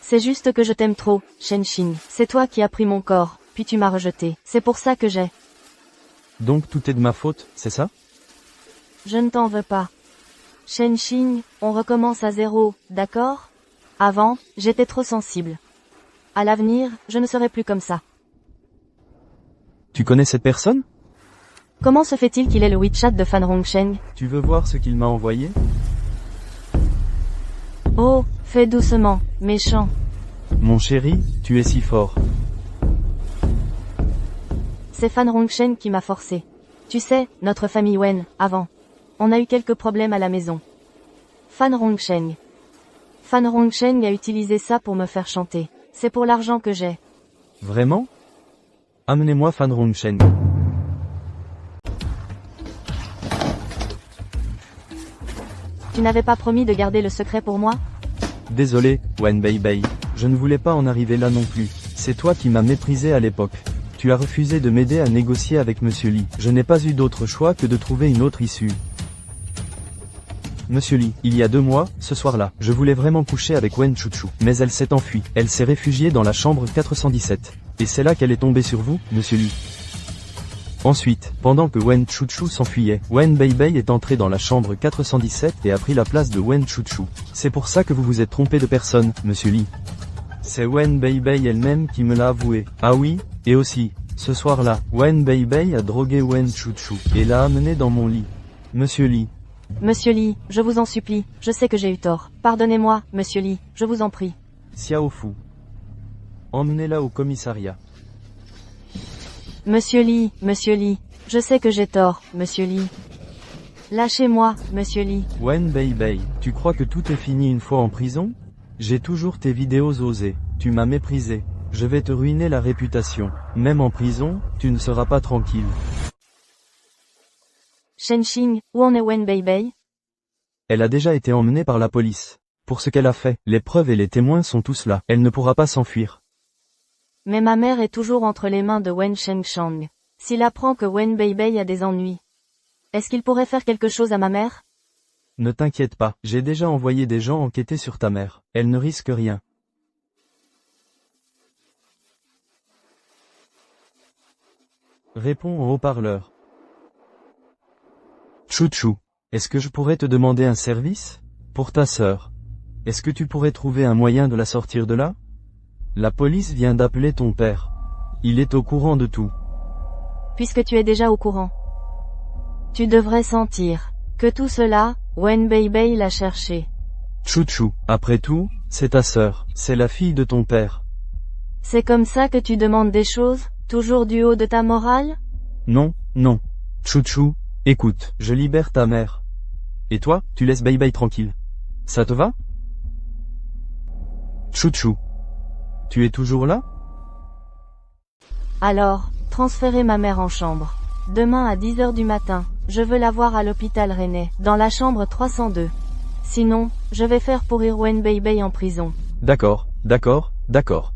C'est juste que je t'aime trop, Shenxing. C'est toi qui as pris mon corps, puis tu m'as rejeté. C'est pour ça que j'ai... Donc tout est de ma faute, c'est ça? Je ne t'en veux pas. Shenxing, on recommence à zéro, d'accord? Avant, j'étais trop sensible. À l'avenir, je ne serai plus comme ça. Tu connais cette personne? Comment se fait-il qu'il ait le WeChat de Fan Hongsheng? Tu veux voir ce qu'il m'a envoyé? Oh, fais doucement, méchant. Mon chéri, tu es si fort. C'est Fan Hongsheng qui m'a forcé. Tu sais, notre famille Wen, avant. On a eu quelques problèmes à la maison. Fan Hongsheng. Fan Hongsheng a utilisé ça pour me faire chanter. C'est pour l'argent que j'ai. Vraiment? Amenez-moi Fan Hongsheng. Tu n'avais pas promis de garder le secret pour moi? Désolé, Wen Beibei. Je ne voulais pas en arriver là non plus. C'est toi qui m'as méprisé à l'époque. Tu as refusé de m'aider à négocier avec Monsieur Lee. Je n'ai pas eu d'autre choix que de trouver une autre issue. Monsieur Lee, il y a 2 mois, ce soir-là, je voulais vraiment coucher avec Wen Chuchu, mais elle s'est enfuie. Elle s'est réfugiée dans la chambre 417. Et c'est là qu'elle est tombée sur vous, Monsieur Lee. Ensuite, pendant que Wen Chuchu s'enfuyait, Wen Beibei est entré dans la chambre 417 et a pris la place de Wen Chuchu. C'est pour ça que vous vous êtes trompé de personne, Monsieur Lee. C'est Wen Beibei elle-même qui me l'a avoué. Ah oui, et aussi, ce soir-là, Wen Beibei a drogué Wen Chuchu et l'a amené dans mon lit. Monsieur Lee. Monsieur Lee, je vous en supplie, je sais que j'ai eu tort. Pardonnez-moi, Monsieur Lee, je vous en prie. Xiao Fu. Emmenez-la au commissariat. Monsieur Lee, je sais que j'ai tort, Monsieur Lee. Lâchez-moi, Monsieur Lee. Wen Beibei, tu crois que tout est fini une fois en prison? J'ai toujours tes vidéos osées. Tu m'as méprisé. Je vais te ruiner la réputation. Même en prison, tu ne seras pas tranquille. Shenxing, où en est Wen Beibei? Elle a déjà été emmenée par la police. Pour ce qu'elle a fait, les preuves et les témoins sont tous là. Elle ne pourra pas s'enfuir. Mais ma mère est toujours entre les mains de Wen Shengshang. S'il apprend que Wen Beibei a des ennuis, est-ce qu'il pourrait faire quelque chose à ma mère? Ne t'inquiète pas, j'ai déjà envoyé des gens enquêter sur ta mère. Elle ne risque rien. Réponds au haut-parleur. Chuchu, est-ce que je pourrais te demander un service? Pour ta sœur. Est-ce que tu pourrais trouver un moyen de la sortir de là? La police vient d'appeler ton père. Il est au courant de tout. Puisque tu es déjà au courant. Tu devrais sentir que tout cela, Wen Beibei l'a cherché. Chuchu, après tout, c'est ta sœur, c'est la fille de ton père. C'est comme ça que tu demandes des choses, toujours du haut de ta morale? Non, non. Chuchu, écoute, je libère ta mère. Et toi, tu laisses Beibei tranquille. Ça te va? Chuchu. Tu es toujours là? Alors, transférez ma mère en chambre. Demain à 10h du matin, je veux la voir à l'hôpital Rennais, dans la chambre 302. Sinon, je vais faire pourrir Wen Beibei en prison. D'accord, d'accord, d'accord.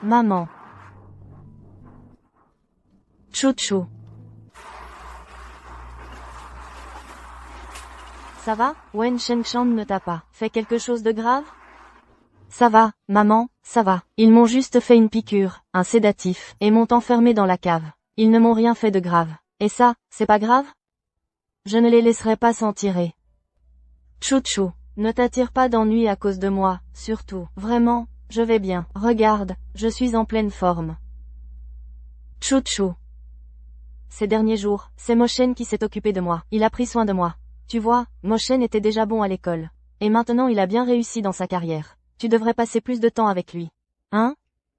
Maman. Chuchu. Ça va? Wen Shengshang ne t'a pas fait quelque chose de grave? Ça va, maman, ça va. Ils m'ont juste fait une piqûre, un sédatif, et m'ont enfermé dans la cave. Ils ne m'ont rien fait de grave. Et ça, c'est pas grave? Je ne les laisserai pas s'en tirer. Chuchu, ne t'attire pas d'ennui à cause de moi, surtout. Vraiment, je vais bien. Regarde, je suis en pleine forme. Chuchu. Ces derniers jours, c'est Moshen qui s'est occupé de moi. Il a pris soin de moi. Tu vois, Moshen était déjà bon à l'école. Et maintenant il a bien réussi dans sa carrière. Tu devrais passer plus de temps avec lui. Hein?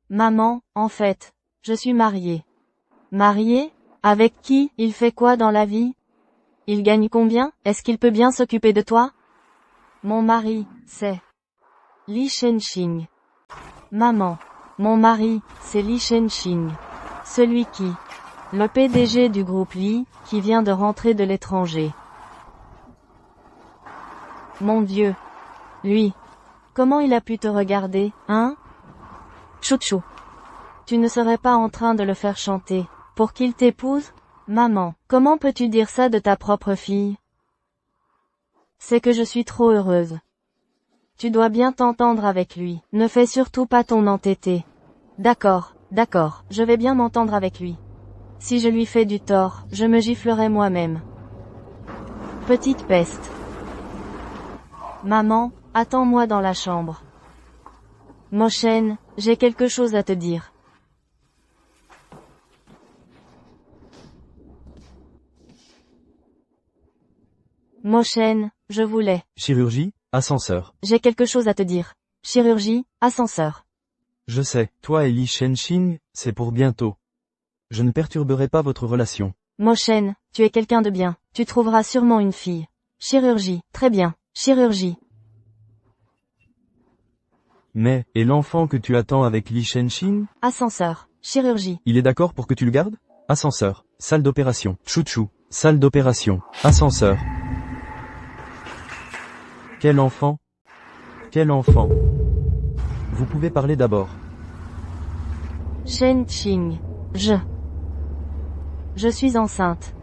Maman, en fait, je suis mariée. Mariée? Avec qui? Il fait quoi dans la vie? Il gagne combien? Est-ce qu'il peut bien s'occuper de toi? Mon mari, c'est Li Shenxing. Maman, mon mari, c'est Li Shenxing. Celui qui, le PDG du groupe Li, qui vient de rentrer de l'étranger. Mon Dieu. Lui. Comment il a pu te regarder, hein? Chuchu. Tu ne serais pas en train de le faire chanter, pour qu'il t'épouse? Maman, comment peux-tu dire ça de ta propre fille? C'est que je suis trop heureuse. Tu dois bien t'entendre avec lui. Ne fais surtout pas ton entêté. D'accord, d'accord, je vais bien m'entendre avec lui. Si je lui fais du tort, je me giflerai moi-même. Petite peste. Maman, attends-moi dans la chambre. Moshen, j'ai quelque chose à te dire. Moshen, je voulais. Chirurgie, ascenseur. J'ai quelque chose à te dire. Chirurgie, ascenseur. Je sais, toi et Li Shenxing, c'est pour bientôt. Je ne perturberai pas votre relation. Moshen, tu es quelqu'un de bien. Tu trouveras sûrement une fille. Chirurgie, très bien. Chirurgie. Mais, et l'enfant que tu attends avec Li Shenxing? Ascenseur. Chirurgie. Il est d'accord pour que tu le gardes? Ascenseur. Salle d'opération. Chouchou. Salle d'opération. Ascenseur. Quel enfant? Quel enfant? Vous pouvez parler d'abord. Shen Qing. Je suis enceinte.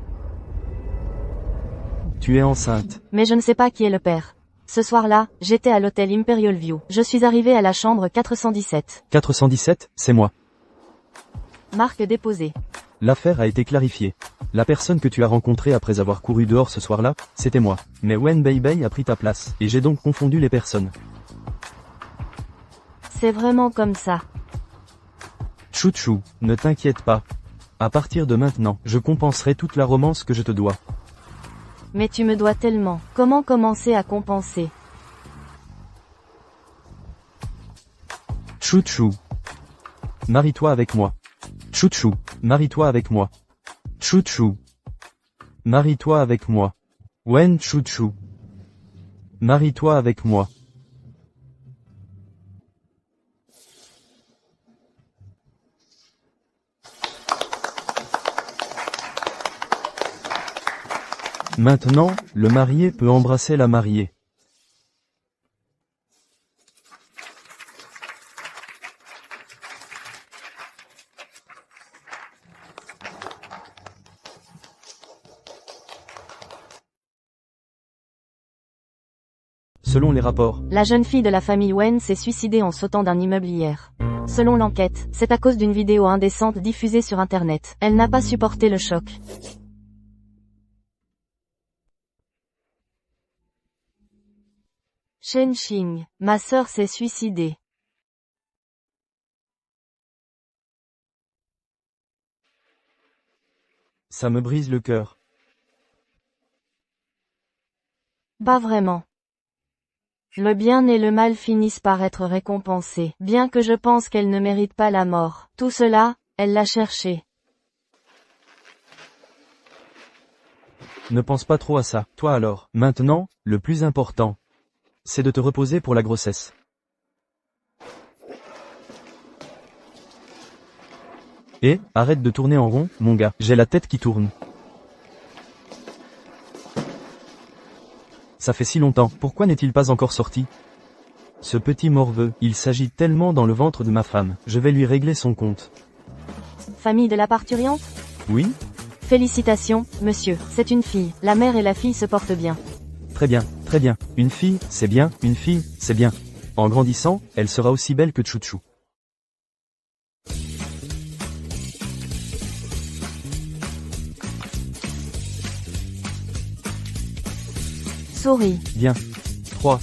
Tu es enceinte. Mais je ne sais pas qui est le père. Ce soir-là, j'étais à l'hôtel Imperial View. Je suis arrivée à la chambre 417. 417, c'est moi. Marque déposée. L'affaire a été clarifiée. La personne que tu as rencontrée après avoir couru dehors ce soir-là, c'était moi. Mais Wen Beibei a pris ta place, et j'ai donc confondu les personnes. C'est vraiment comme ça. Chouchou, ne t'inquiète pas. À partir de maintenant, je compenserai toute la romance que je te dois. Mais tu me dois tellement. Comment commencer à compenser? Chouchou. Marie-toi avec moi. Chouchou, marie-toi avec moi. Chouchou. Marie-toi avec moi. Wen chouchou. Marie-toi avec moi. Maintenant, le marié peut embrasser la mariée. Selon les rapports, La jeune fille de la famille Wen s'est suicidée en sautant d'un immeuble hier. Selon l'enquête, c'est à cause d'une vidéo indécente diffusée sur Internet. Elle n'a pas supporté le choc. Shen Qing, ma sœur s'est suicidée. ça me brise le cœur. Pas vraiment. Le bien et le mal finissent par être récompensés, bien que je pense qu'elle ne mérite pas la mort. Tout cela, elle l'a cherché. Ne pense pas trop à ça. Toi alors, maintenant, le plus important, c'est de te reposer pour la grossesse. Et, arrête de tourner en rond, mon gars, j'ai la tête qui tourne. Ça fait si longtemps, pourquoi n'est-il pas encore sorti? Ce petit morveux, il s'agit tellement dans le ventre de ma femme, je vais lui régler son compte. Famille de la parturiente? Oui? Félicitations, monsieur, c'est une fille. La mère et la fille se portent bien. Très bien, très bien. Une fille, c'est bien, une fille, c'est bien. En grandissant, elle sera aussi belle que Chouchou. Souris. Bien. 3,